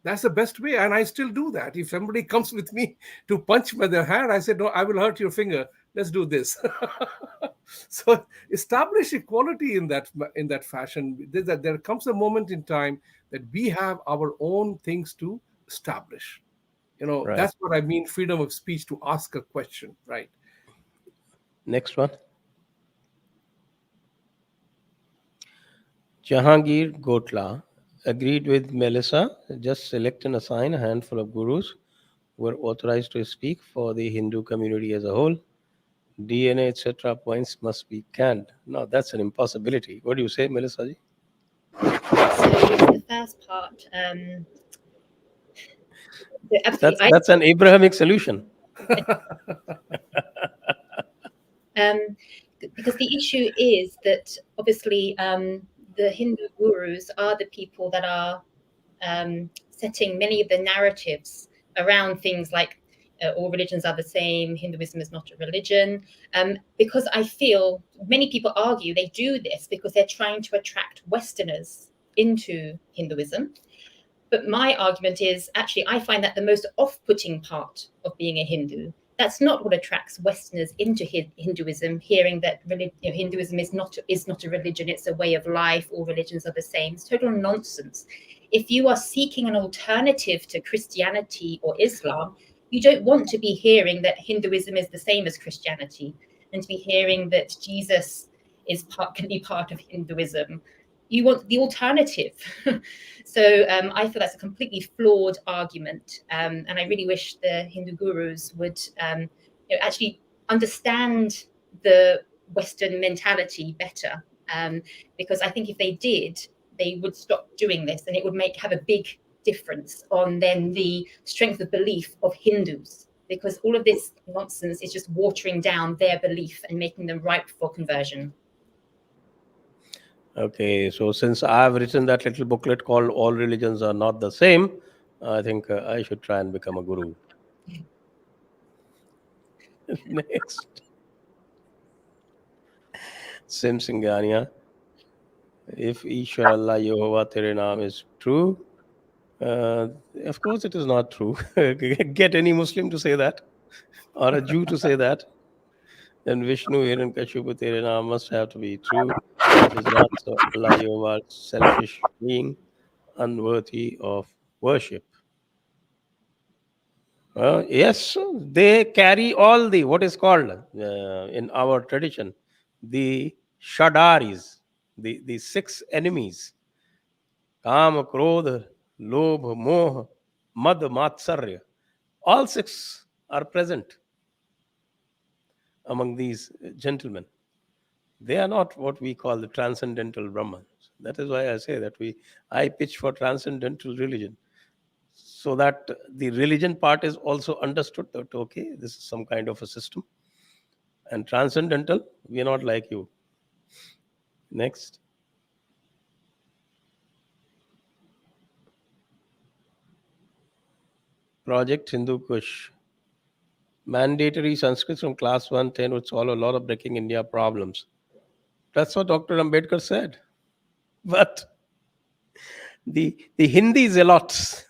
That's the best way. And I still do that. If somebody comes with me to punch with their hand, I said, no, I will hurt your finger. Let's do this. So establish equality in that fashion. There comes a moment in time that we have our own things to establish. Right. That's what I mean, freedom of speech, to ask a question, right? Next one. Jahangir Gotla agreed with Melissa. Just select and assign a handful of gurus who are authorized to speak for the Hindu community as a whole. DNA, etc. points must be canned. No, that's an impossibility. What do you say, Melissa ji? So the first part, absolutely, That's an Abrahamic solution. Because the issue is that obviously the Hindu gurus are the people that are setting many of the narratives around things like all religions are the same, Hinduism is not a religion. Because I feel many people argue they do this because they're trying to attract Westerners into Hinduism. But my argument is actually, I find that the most off-putting part of being a Hindu. That's not what attracts Westerners into Hinduism, hearing that Hinduism is not a religion, it's a way of life, all religions are the same. It's total nonsense. If you are seeking an alternative to Christianity or Islam, you don't want to be hearing that Hinduism is the same as Christianity, and to be hearing that Jesus can be part of Hinduism. You want the alternative. So I feel that's a completely flawed argument. And I really wish the Hindu gurus would actually understand the Western mentality better. Because I think if they did, they would stop doing this, and it would have a big difference on then the strength of belief of Hindus. Because all of this nonsense is just watering down their belief and making them ripe for conversion. Okay, so since I've written that little booklet called All Religions Are Not the Same, I think I should try and become a guru. Next. Sim Singhania. If Ishwar Allah Yehovah Tere Naam is true, of course it is not true. Get any Muslim to say that, or a Jew to say that. Then Vishnu Hiranyakashipu Tere Naam must have to be true. It is not, so Allah Yehovah, selfish being, unworthy of worship. Yes, they carry all the what is called in our tradition the shadaris, the six enemies: Kam, Krodh, Lobh, Moh, Mad, Matsarya. All six are present among these gentlemen. They are not what we call the transcendental Brahmans. That is why I say that I pitch for transcendental religion, so that the religion part is also understood that okay, this is some kind of a system, and transcendental, we are not like you. Next. Project Hindu Kush. Mandatory Sanskrit from class 110 would solve a lot of breaking India problems. That's what Dr. Ambedkar said. But the Hindi zealots,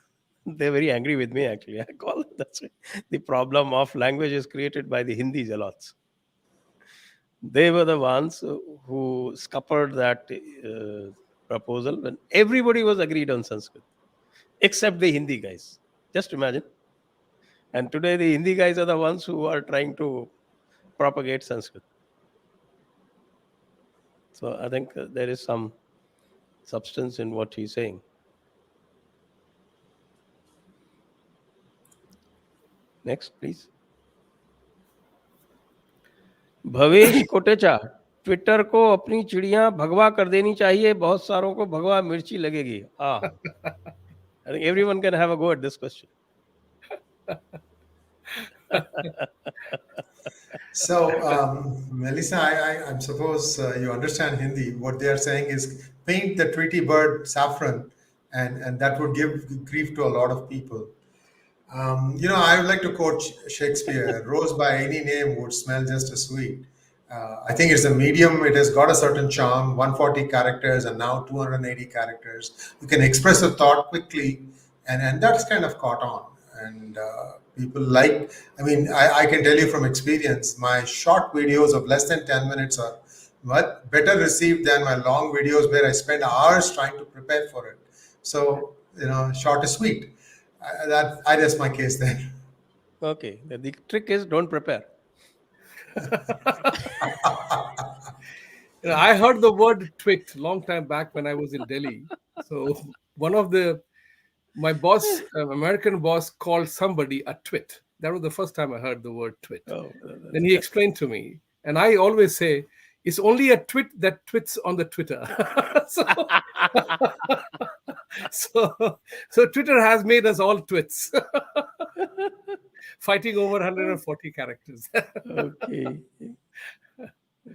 they're very angry with me actually. I call it that's it. The problem of language is created by the Hindi zealots. They were the ones who scuppered that proposal when everybody was agreed on Sanskrit, except the Hindi guys. Just imagine. And today the Hindi guys are the ones who are trying to propagate Sanskrit. So I think there is some substance in what he's saying. Next, please. Bhavesh Kotecha, Twitter को अपनी चिड़िया भगवा कर देनी चाहिए, बहुत सारों को भगवा मिर्ची लगेगी. I think everyone can have a go at this question. So, Melissa, I suppose you understand Hindi. What they are saying is paint the Tweety bird saffron, and that would give grief to a lot of people. I would like to quote Shakespeare: "Rose by any name would smell just as sweet." I think it's a medium. It has got a certain charm. 140 characters and now 280 characters. You can express a thought quickly, and that's kind of caught on. And people like. I mean, I can tell you from experience, my short videos of less than 10 minutes are much better received than my long videos where I spend hours trying to prepare for it. So short is sweet. I rest my case there. Okay, the trick is don't prepare. I heard the word twit long time back when I was in Delhi. So one of my boss, American boss, called somebody a twit. That was the first time I heard the word twit. Oh, Then he explained to me, and I always say, it's only a twit that twits on the Twitter. So Twitter has made us all twits, fighting over 140 characters. Okay.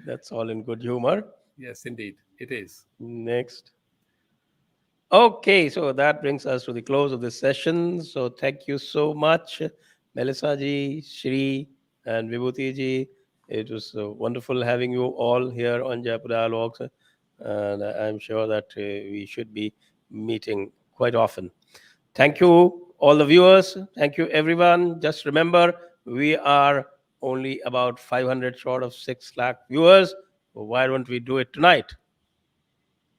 That's all in good humor. Yes, indeed, it is. Next. Okay, so that brings us to the close of this session. So thank you so much, Melissa ji, Sree, and Vibhuti ji. It was wonderful having you all here on Jaipur Dialogues, and I'm sure that we should be meeting quite often. Thank you, all the viewers. Thank you, everyone. Just remember, we are only about 500 short of 6 lakh viewers. Why don't we do it tonight?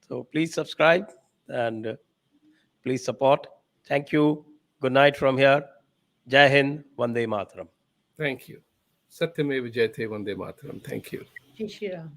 So please subscribe and please support. Thank you. Good night from here. Jai Hind, Vande Mataram. Thank you. Satyameva Jayate Vande Mataram. Thank you. Jai Shri Ram.